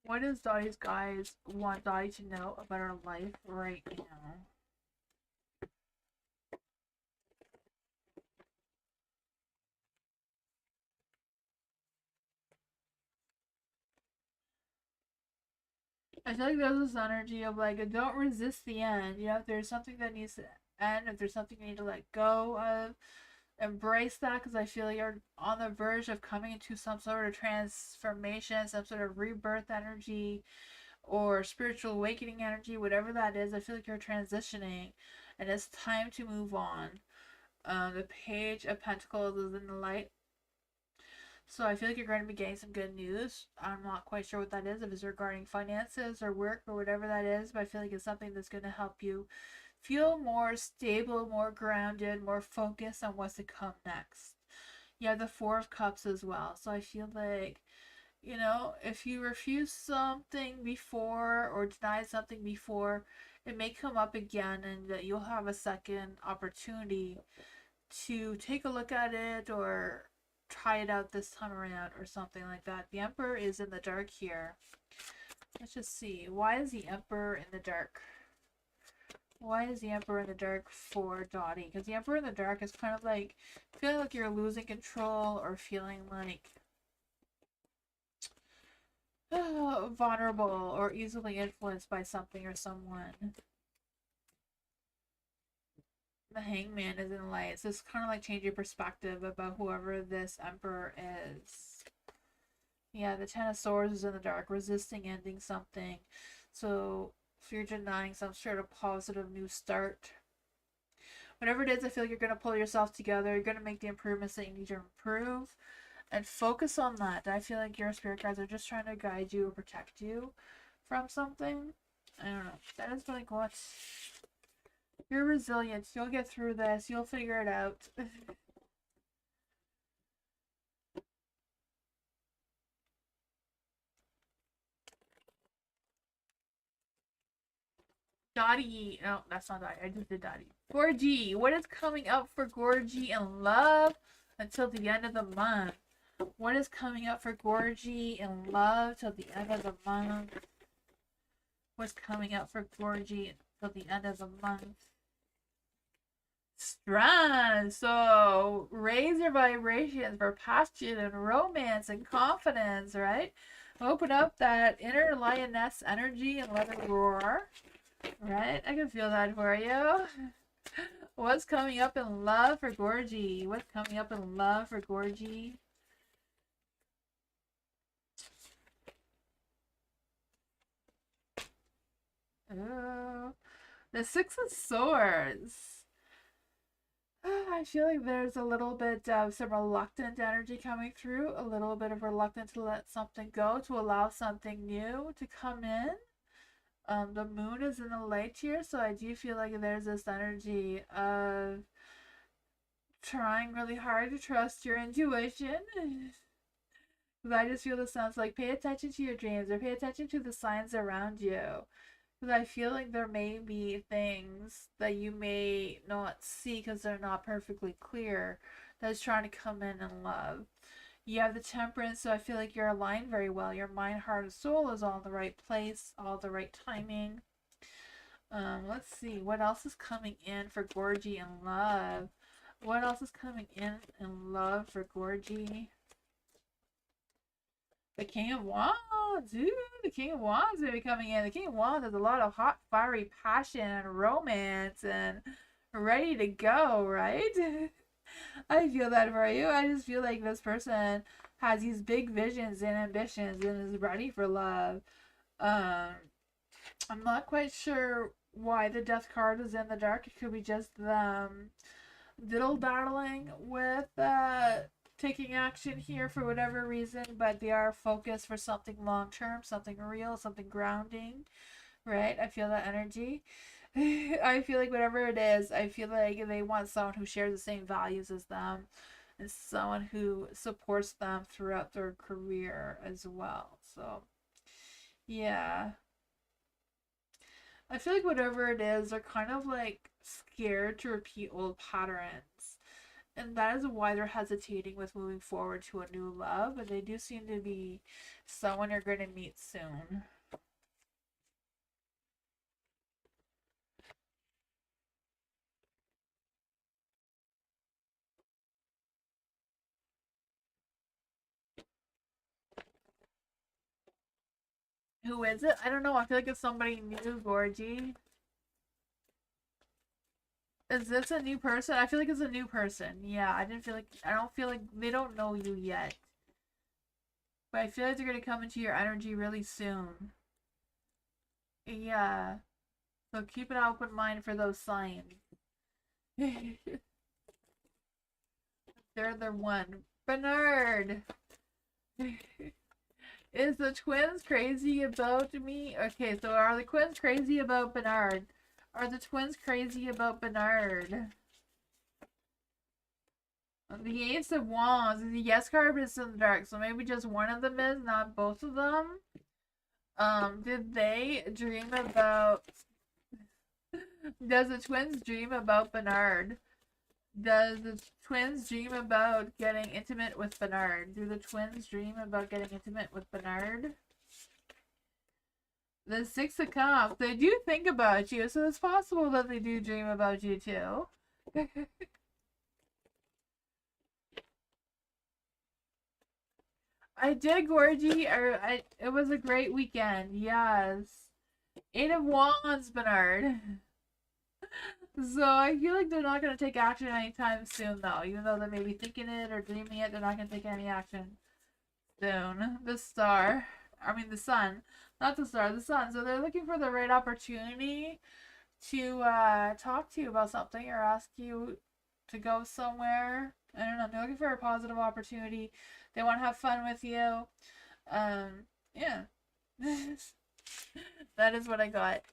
B: What does Dottie's guys want Dottie to know about her life right now? I feel like there's this energy of like, don't resist the end. You know, if there's something that needs to end, if there's something you need to let go of, embrace that, because I feel like you're on the verge of coming into some sort of transformation, some sort of rebirth energy, or spiritual awakening energy, whatever that is. I feel like you're transitioning, and it's time to move on. The Page of Pentacles is in the light. So I feel like you're going to be getting some good news. I'm not quite sure what that is, if it's regarding finances or work or whatever that is, but I feel like it's something that's going to help you feel more stable, more grounded, more focused on what's to come next. You have the Four of Cups as well. So I feel like, you know, if you refuse something before or deny something before, it may come up again, and that you'll have a second opportunity to take a look at it or try it out this time around or something like that. The Emperor is in the dark here. Let's just see. Why is the Emperor in the dark? Why is the Emperor in the dark for Dottie? Because the Emperor in the dark is kind of like feeling like you're losing control, or feeling like vulnerable or easily influenced by something or someone. The Hangman is in light. So it's kind of like change your perspective about whoever this Emperor is. Yeah, the Ten of Swords is in the dark, resisting ending something. So if you're denying some sort of positive new start, whatever it is, I feel like you're going to pull yourself together. You're going to make the improvements that you need to improve and focus on that. I feel like your spirit guides are just trying to guide you or protect you from something. I don't know. That is like what. You're resilient. You'll get through this. You'll figure it out. Dottie. No, that's not Dottie. I just did Dottie. Gorgie. What is coming up for Gorgie in love until the end of the month? What is coming up for Gorgie in love till the end of the month? What's coming up for Gorgie till the end of the month? Strong. So raise your vibrations for passion and romance and confidence, right? Open up that inner lioness energy and let it roar. Right? I can feel that for you. What's coming up in love for Gorgie? What's coming up in love for Gorgie? Oh, the Six of Swords. I feel like there's a little bit of some reluctant energy coming through, a little bit of reluctance to let something go, to allow something new to come in. The moon is in the light here, so I do feel like there's this energy of trying really hard to trust your intuition. Because I just feel this sounds like pay attention to your dreams, or pay attention to the signs around you. Because I feel like there may be things that you may not see because they're not perfectly clear, that's trying to come in love. You have the Temperance, so I feel like you're aligned very well. Your mind, heart, and soul is all in the right place, all the right timing. Let's see, what else is coming in for Gorgie in love? What else is coming in love for Gorgie? The King of Wands, dude. The King of Wands may be coming in. The King of Wands has a lot of hot, fiery passion and romance and ready to go, right? I feel that for you. I just feel like this person has these big visions and ambitions and is ready for love. I'm not quite sure why the Death card is in the dark. It could be just them diddle daddling with taking action here for whatever reason, but they are focused for something long term, something real, something grounding, right? I feel that energy. I feel like whatever it is, I feel like they want someone who shares the same values as them and someone who supports them throughout their career as well. So, yeah. I feel like whatever it is, they're kind of like scared to repeat old patterns. And that is why they're hesitating with moving forward to a new love. But they do seem to be someone you're going to meet soon. Who is it? I don't know. I feel like it's somebody new, Gorgie. Is this a new person? I feel like it's a new person. Yeah, I don't feel like they don't know you yet. But I feel like they're gonna come into your energy really soon. Yeah. So keep an open mind for those signs. They're the one. Bernard! Is the twins crazy about me? Okay, so are the twins crazy about Bernard? Are the twins crazy about Bernard? The Ace of Wands. The yes card is in the dark, so maybe just one of them is, not both of them. Did they dream about... Does the twins dream about Bernard? Does the twins dream about getting intimate with Bernard? Do the twins dream about getting intimate with Bernard? The Six of Cups. They do think about you, so it's possible that they do dream about you too. I did, Gorgie. It was a great weekend. Yes. Eight of Wands, Bernard. So I feel like they're not going to take action anytime soon, though. Even though they may be thinking it or dreaming it, they're not going to take any action soon. The star. I mean, the sun. Not the star, the sun. So they're looking for the right opportunity to talk to you about something or ask you to go somewhere. I don't know. They're looking for a positive opportunity. They want to have fun with you. Yeah. That is what I got.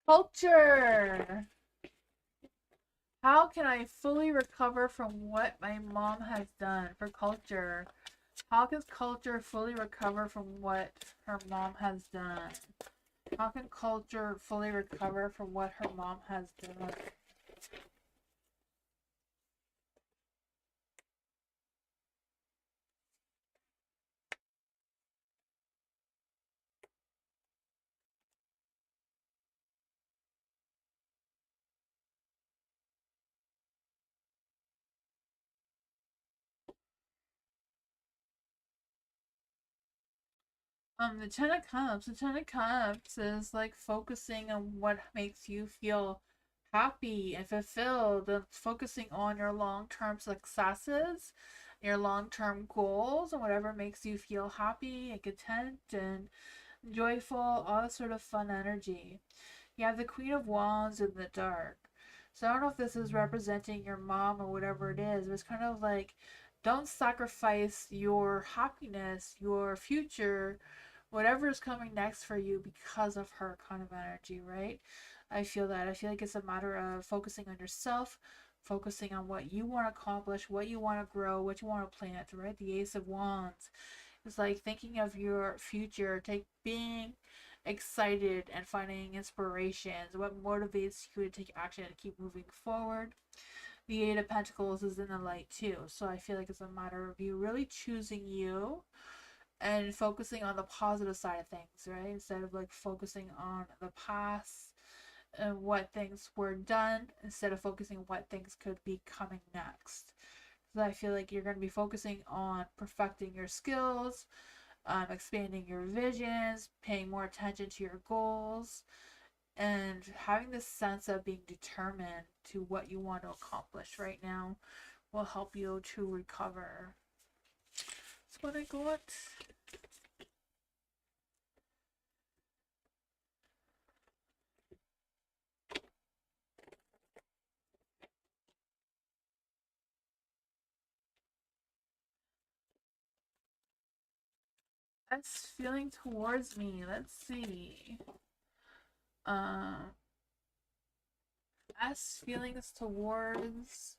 B: Culture. How can I fully recover from what my mom has done? For culture. How can culture fully recover from what her mom has done? How can culture fully recover from what her mom has done? The Ten of Cups. The Ten of Cups is like focusing on what makes you feel happy and fulfilled, and focusing on your long-term successes, your long-term goals, and whatever makes you feel happy and content and joyful, all that sort of fun energy. You have the Queen of Wands in the dark. So I don't know if this is representing your mom or whatever it is, but it's kind of like, don't sacrifice your happiness, your future, whatever is coming next for you because of her kind of energy, right? I feel that. I feel like it's a matter of focusing on yourself, focusing on what you want to accomplish, what you want to grow, what you want to plant, right? The Ace of Wands. It's like thinking of your future, being excited and finding inspirations, what motivates you to take action and keep moving forward. The Eight of Pentacles is in the light too, so I feel like it's a matter of you really choosing you and focusing on the positive side of things, right? Instead of like focusing on the past and what things were done, instead of focusing on what things could be coming next. Because I feel like you're going to be focusing on perfecting your skills, expanding your visions, paying more attention to your goals, and having this sense of being determined to what you want to accomplish right now will help you to recover. That's what I got. That's feeling towards me. Let's see. S feelings towards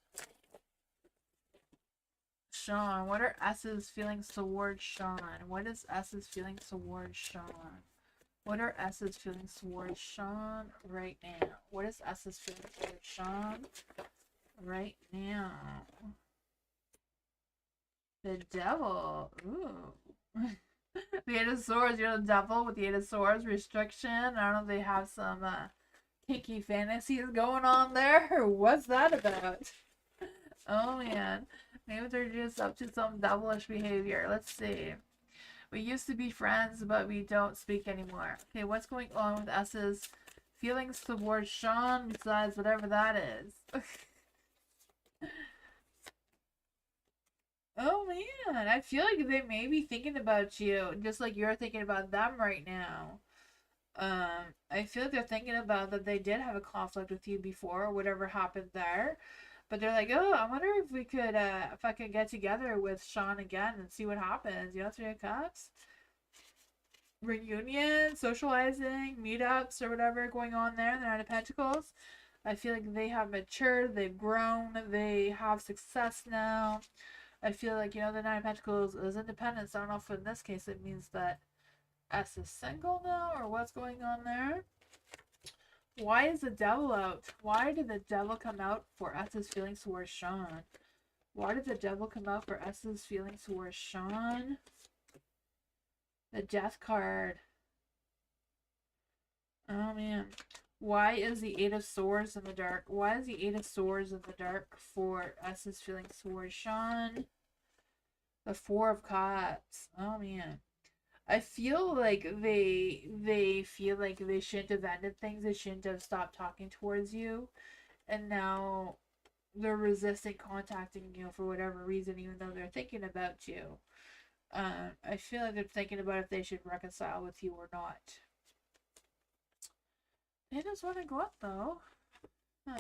B: Sean. What are S's feelings towards Sean? What is S's feelings towards Sean? What are S's feelings towards Sean right now? What is S's feelings towards Sean right now? The devil. Ooh. The Eight of Swords, you're the devil with the Eight of Swords restriction. I don't know if they have some kinky fantasies going on there. What's that about? Oh man. Maybe they're just up to some devilish behavior. Let's see. We used to be friends, but we don't speak anymore. Okay, what's going on with S's feelings towards Sean besides whatever that is? Oh man, I feel like they may be thinking about you, just like you're thinking about them right now. I feel like they're thinking about that they did have a conflict with you before, or whatever happened there. But they're like, oh, I wonder if we could, if I could get together with Sean again and see what happens. You know, Three of Cups? Reunion, socializing, meetups, or whatever going on there. The Nine of Pentacles. I feel like they have matured, they've grown, they have success now. I feel like, you know, the Nine of Pentacles is independence. I don't know if in this case it means that S is single now, or what's going on there. Why is the devil out? Why did the devil come out for S's feelings towards Sean? Why did the devil come out for S's feelings towards Sean? The Death card. Oh man. Why is the Eight of Swords in the dark? Why is the Eight of Swords in the dark for S's feelings towards Sean? The Four of Cups. Oh man. I feel like they feel like they shouldn't have ended things. They shouldn't have stopped talking towards you. And now they're resisting contacting you for whatever reason, even though they're thinking about you. I feel like they're thinking about if they should reconcile with you or not. They just want to go up though. Huh.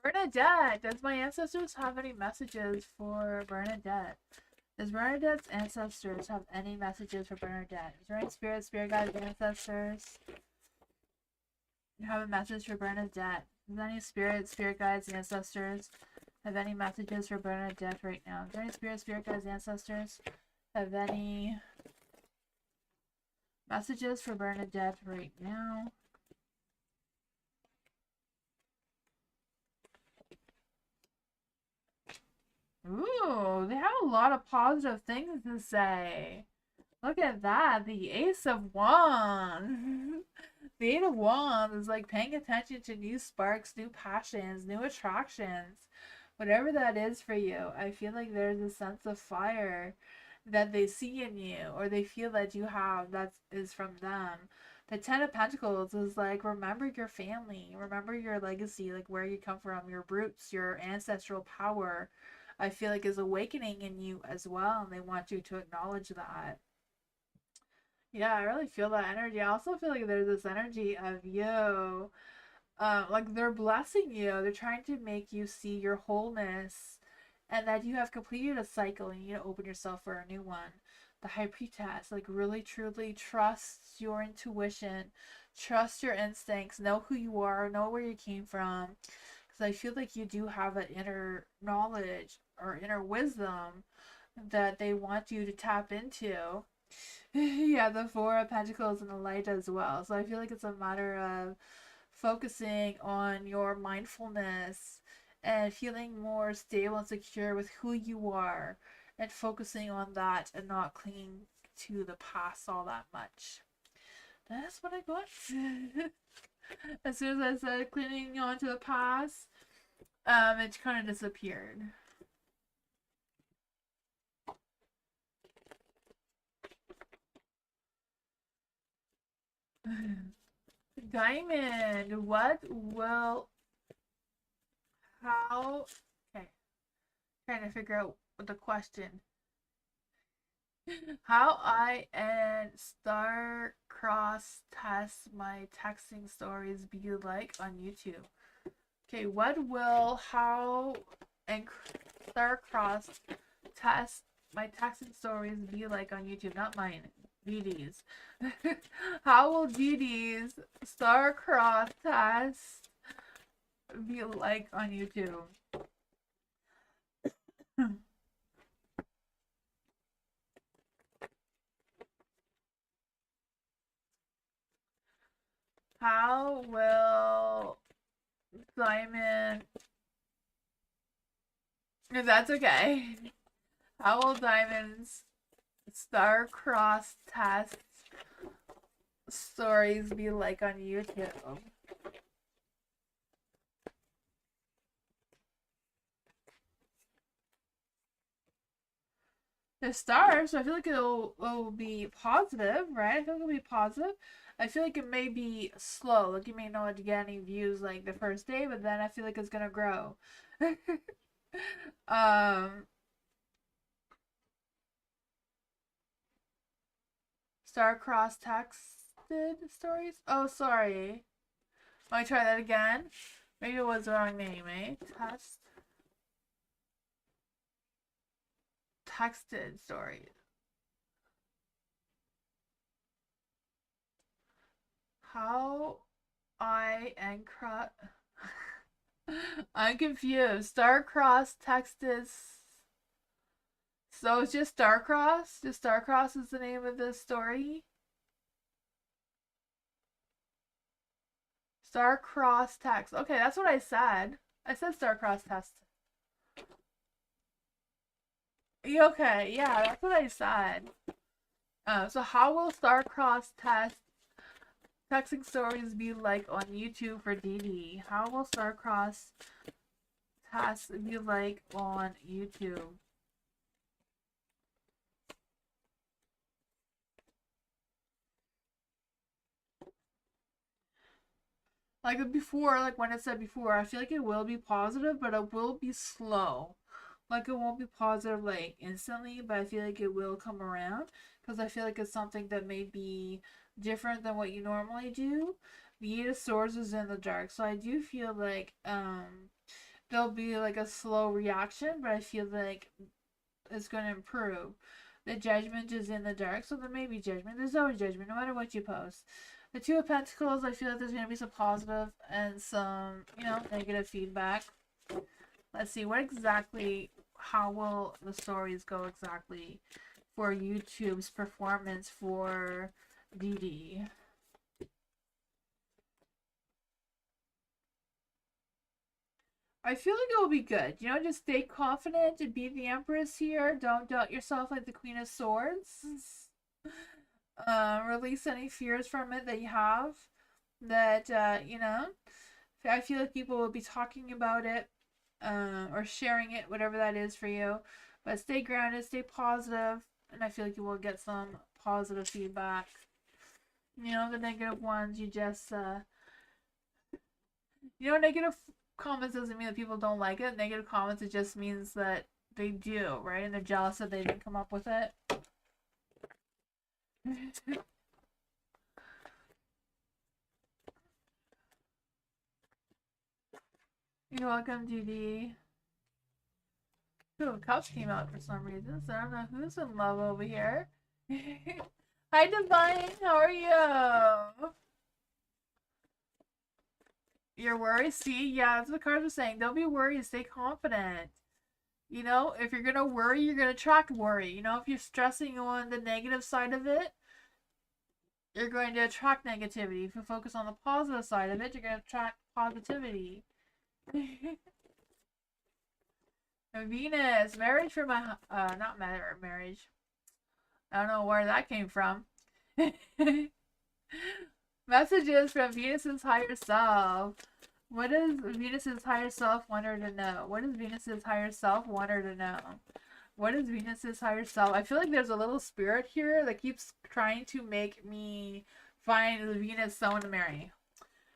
B: Bernadette! Does my ancestors have any messages for Bernadette? Does Bernadette's ancestors have any messages for Bernadette? Is there any spirit guides, ancestors have a message for Bernadette? Is there any spirit guides, ancestors have any messages for Bernadette right now? Is there any spirit guides, ancestors have any messages for Bernadette right now? Ooh, they have a lot of positive things to say. Look at that, the Ace of Wands. The Eight of Wands is like paying attention to new sparks, new passions, new attractions. Whatever that is for you, I feel like there's a sense of fire that they see in you, or they feel that you have, that is from them. The Ten of Pentacles is like, remember your family, remember your legacy, like where you come from, your roots, your ancestral power. I feel like is awakening in you as well, and they want you to acknowledge that. Yeah, I really feel that energy. I also feel like there's this energy of you. Like they're blessing you. They're trying to make you see your wholeness and that you have completed a cycle and you need to open yourself for a new one. The High Priestess, like really truly trust your intuition, trust your instincts, know who you are, know where you came from. Because I feel like you do have an inner knowledge or inner wisdom that they want you to tap into. Yeah, the Four of Pentacles and the Light as well. So I feel like it's a matter of focusing on your mindfulness and feeling more stable and secure with who you are and focusing on that and not clinging to the past all that much. That's what I got. As soon as I said clinging on to the past, it kind of disappeared. Diamond, what will, how, okay, trying to figure out the question. How I and Star Cross test my texting stories be like on YouTube? Okay, what will, how, and Star Cross test my texting stories be like on YouTube? Not mine. DD's. How will DD's star-crossed test be like on YouTube? How will Diamond, if that's okay, how will Diamond's star-crossed test stories be like on YouTube? The stars, so I feel like it'll be positive, right? I feel like it'll be positive. I feel like it may be slow. Like you may not get any views like the first day, but then I feel like it's gonna grow. um, star-crossed texted stories. Oh, sorry. Let me try that again. Maybe it was the wrong name, eh? Texted stories. How I encroach. I'm confused. Star-crossed texted. So it's just Starcross? Just Starcross is the name of the story? Star-crossed text. Okay, that's what I said. I said star-crossed text. Okay, yeah, that's what I said. So how will star-crossed texting stories be like on YouTube for DD? How will star-crossed tests be like on YouTube? Like before, like when it said before, I feel like it will be positive, but it will be slow. Like it won't be positive like instantly, but I feel like it will come around because I feel like it's something that may be different than what you normally do. The Eight of Swords is in the dark, so I do feel like there'll be like a slow reaction, but I feel like it's going to improve. The Judgment is in the dark, so there may be judgment. There's always judgment, no matter what you post. The Two of Pentacles, I feel like there's going to be some positive and some, negative feedback. Let's see, what exactly, how will the stories go exactly for YouTube's performance for DD? I feel like it will be good. Just stay confident and be the Empress here. Don't doubt yourself like the Queen of Swords. Release any fears from it that you have. That, I feel like people will be talking about it or sharing it, whatever that is for you. But stay grounded, stay positive, and I feel like you will get some positive feedback. The negative ones, you just, negative comments doesn't mean that people don't like it. Negative comments, it just means that they do, right? And they're jealous that they didn't come up with it. You're welcome, Judy. Ooh, Cups came out for some reason, so I don't know who's in love over here. Hi, Divine. How are you? You're worried? See? Yeah, that's what the cards are saying. Don't be worried. Stay confident. If you're going to worry, you're going to attract worry. If you're stressing on the negative side of it, you're going to attract negativity. If you focus on the positive side of it, you're going to attract positivity. Venus, marriage for my, not marriage. I don't know where that came from. Messages from Venus's higher self. What does Venus's higher self want her to know? What does Venus's higher self want her to know? What is Venus's higher self? I feel like there's a little spirit here that keeps trying to make me find Venus someone to marry.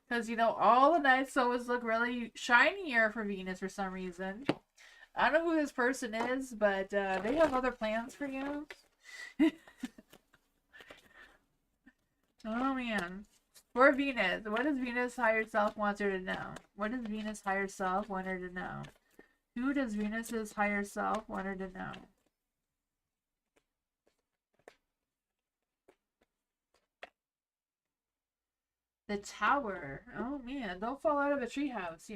B: Because, all the night souls look really shinier for Venus for some reason. I don't know who this person is, but they have other plans for you. Oh, man. For Venus, what does Venus higher self want her to know? What does Venus higher self want her to know? Who does Venus's higher self want her to know? The Tower. Oh, man. Don't fall out of a treehouse,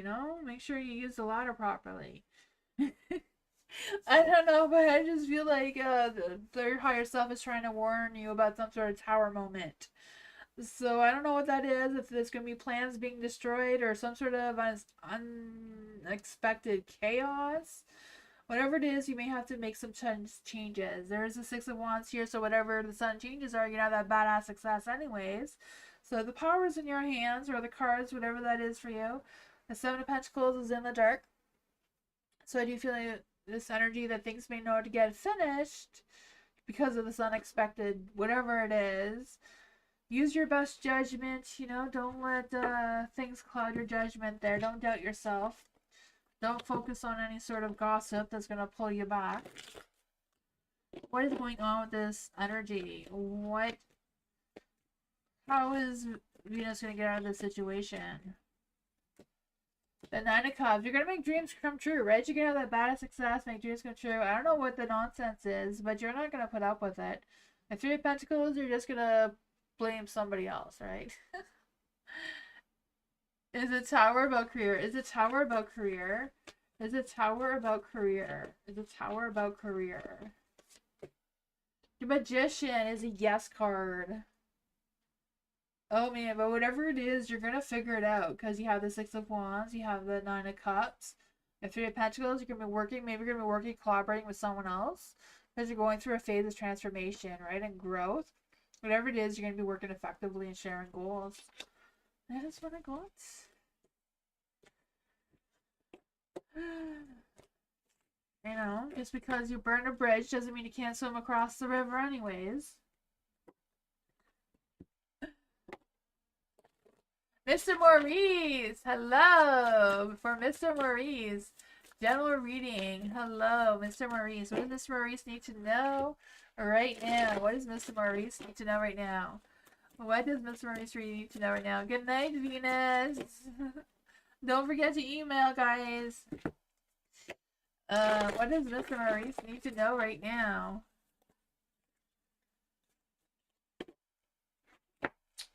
B: Make sure you use the ladder properly. I don't know, but I just feel like their higher self is trying to warn you about some sort of tower moment. So I don't know what that is, if there's going to be plans being destroyed or some sort of unexpected chaos. Whatever it is, you may have to make some changes. There's the Six of Wands here, so whatever the sun changes are, you have that badass success anyways. So the power is in your hands, or the cards, whatever that is for you. The Seven of Pentacles is in the dark. So I do feel like this energy that things may know to get finished because of this unexpected, whatever it is. Use your best judgment, you know, don't let things cloud your judgment there. Don't doubt yourself. Don't focus on any sort of gossip that's going to pull you back. What is going on with this energy? How is Venus going to get out of this situation? The Nine of Cups. You're going to make dreams come true, right? You're going to have that badass success, make dreams come true. I don't know what the nonsense is, but you're not going to put up with it. The Three of Pentacles, you're just going to blame somebody else, right? Is a Tower about career? Is a Tower about career? Is a Tower about career? Is a Tower about career? The Magician is a yes card. Oh man, but whatever it is, you're gonna figure it out because you have the Six of Wands, you have the Nine of Cups, the Three of Pentacles. You're gonna be working, maybe you're gonna be working, collaborating with someone else because you're going through a phase of transformation, right, and growth. Whatever it is, you're gonna be working effectively and sharing goals. That is what I got. You know, just because you burn a bridge doesn't mean you can't swim across the river anyways. Mr. Maurice! Hello! For Mr. Maurice. General reading. Hello, Mr. Maurice. What does Mr. Maurice need to know right now? What does Mr. Maurice need to know right now? What does Mr. Maurice need to know right now? Good night, Venus! Don't forget to email, guys. What does Mr. Maurice need to know right now?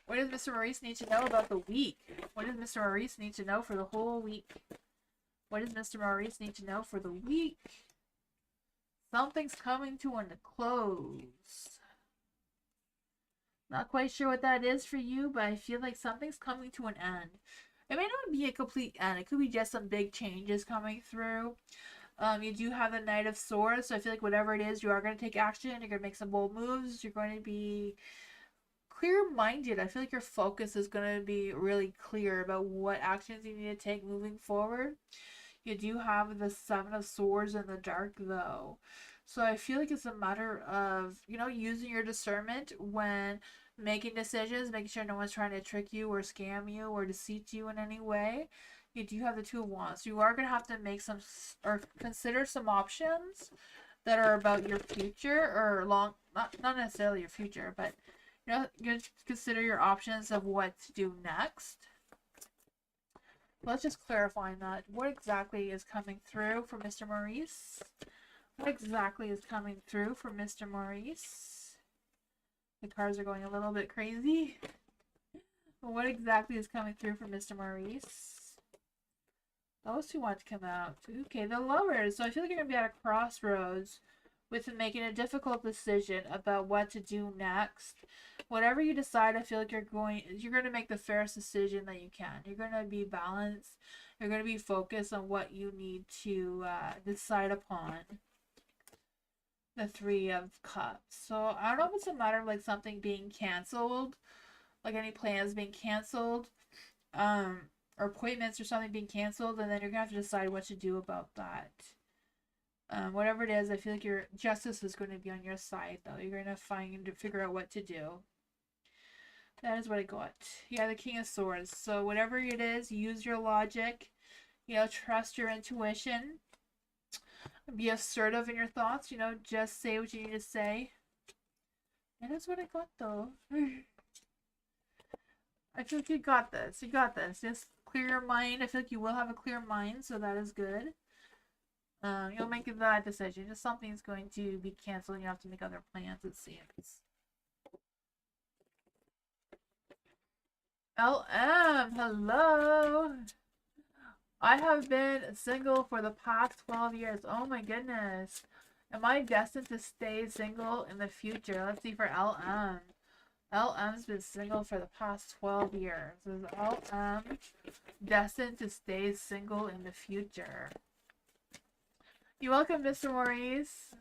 B: What does Mr. Maurice need to know about the week? What does Mr. Maurice need to know for the whole week? What does Mr. Maurice need to know for the week? Something's coming to a close. Not quite sure what that is for you, but I feel like something's coming to an end. It may not be a complete end. It could be just some big changes coming through. You do have the Knight of Swords, so I feel like whatever it is, you are going to take action. You're going to make some bold moves. You're going to be clear-minded. I feel like your focus is going to be really clear about what actions you need to take moving forward. You do have the Seven of Swords in the dark, though. So I feel like it's a matter of, you know, using your discernment when making decisions, making sure no one's trying to trick you or scam you or deceive you in any way. You do have the Two of Wands. You are going to have to make some, or consider some options that are about your future, or not necessarily your future, but, you know, you consider your options of what to do next. Let's just clarify that. What exactly is coming through for Mr. Maurice? What exactly is coming through for Mr. Maurice? The cards are going a little bit crazy. What exactly is coming through for Mr. Maurice? Those two want to come out. Okay, the Lovers. So I feel like you're going to be at a crossroads with making a difficult decision about what to do next. Whatever you decide, I feel like you're going to make the fairest decision that you can. You're going to be balanced. You're going to be focused on what you need to decide upon. The Three of Cups. So I don't know if it's a matter of like something being canceled, like any plans being canceled, or appointments or something being canceled, and then you're gonna have to decide what to do about that. Whatever it is, I feel like your justice is going to be on your side, though. You're going to figure out what to do. That is what I got. Yeah, the King of Swords. So whatever it is, use your logic. You know, trust your intuition. Be assertive in your thoughts. You know, just say what you need to say. That is what I got, though. I feel like you got this. You got this. Just clear your mind. I feel like you will have a clear mind, so that is good. You'll make that decision. Just something's going to be canceled. You have to make other plans, it seems. LM, hello. I have been single for the past 12 years. Oh my goodness. Am I destined to stay single in the future? Let's see for LM. LM's been single for the past 12 years. Is LM destined to stay single in the future? You're welcome, Mr. Maurice.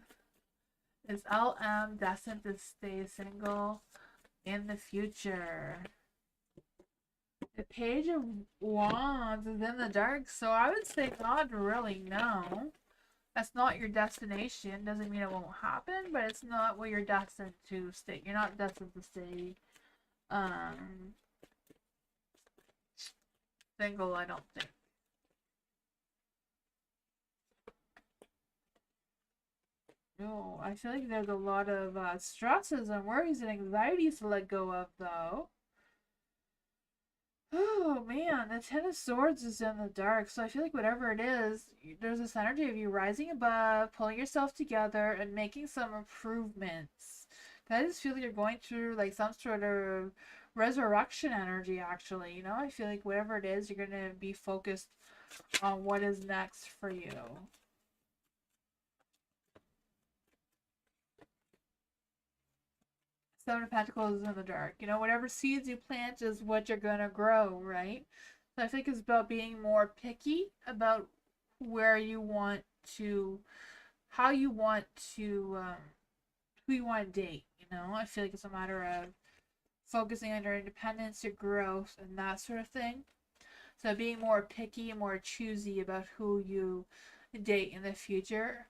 B: Is LM destined to stay single in the future? The Page of Wands is in the dark, so I would say not really, no. That's not your destination. Doesn't mean it won't happen, but it's not where you're destined to stay. You're not destined to stay single, I don't think. No, I feel like there's a lot of stresses and worries and anxieties to let go of, though. Oh man, the Ten of Swords is in the dark, so I feel like whatever it is, there's this energy of you rising above, pulling yourself together, and making some improvements. I just feel like you're going through like some sort of resurrection energy, actually. You know, I feel like whatever it is, you're going to be focused on what is next for you. Seven of Pentacles is in the dark. You know, whatever seeds you plant is what you're going to grow, right? So I think it's about being more picky about where you want to, how you want to, who you want to date. You know, I feel like it's a matter of focusing on your independence, your growth, and that sort of thing. So being more picky and more choosy about who you date in the future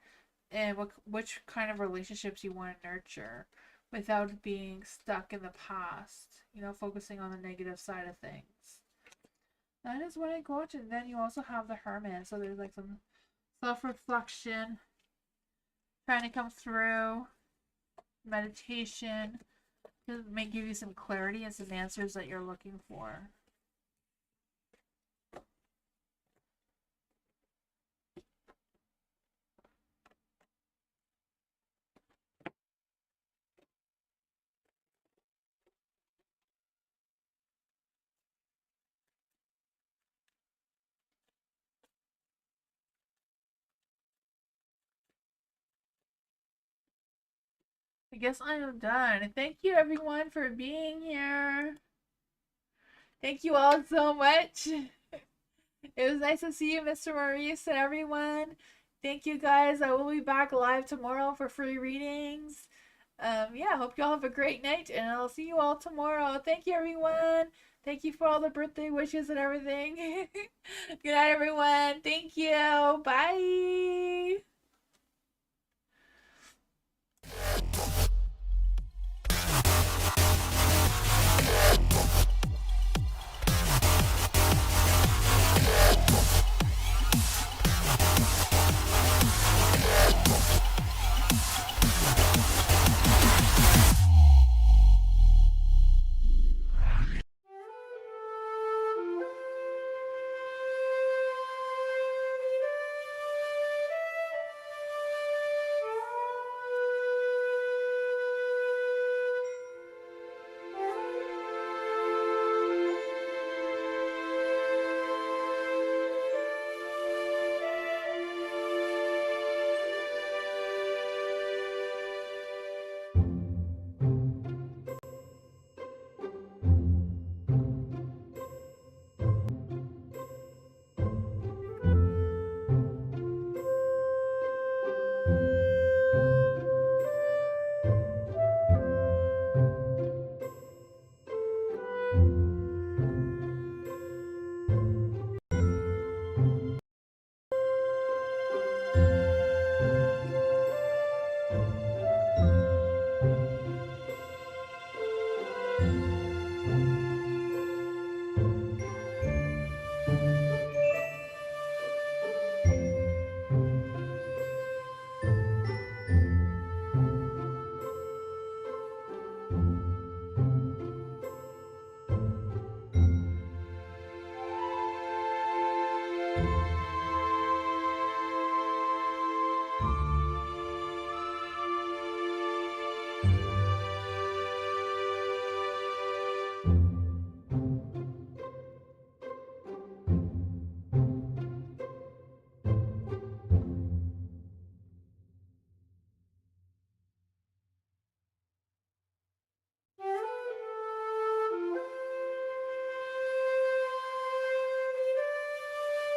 B: and which kind of relationships you want to nurture without being stuck in the past, you know, focusing on the negative side of things. That is what I got. And then you also have the Hermit, so there's like some self-reflection trying to come through, meditation. It may give you some clarity and some answers that you're looking for. I guess I am done. Thank you everyone for being here. Thank you all so much. It was nice to see you, Mr. Maurice, and everyone. Thank you guys. I will be back live tomorrow for free readings. Yeah, hope you all have a great night, and I'll see you all tomorrow. Thank you, everyone. Thank you for all the birthday wishes and everything. Good night, everyone. Thank you. Bye.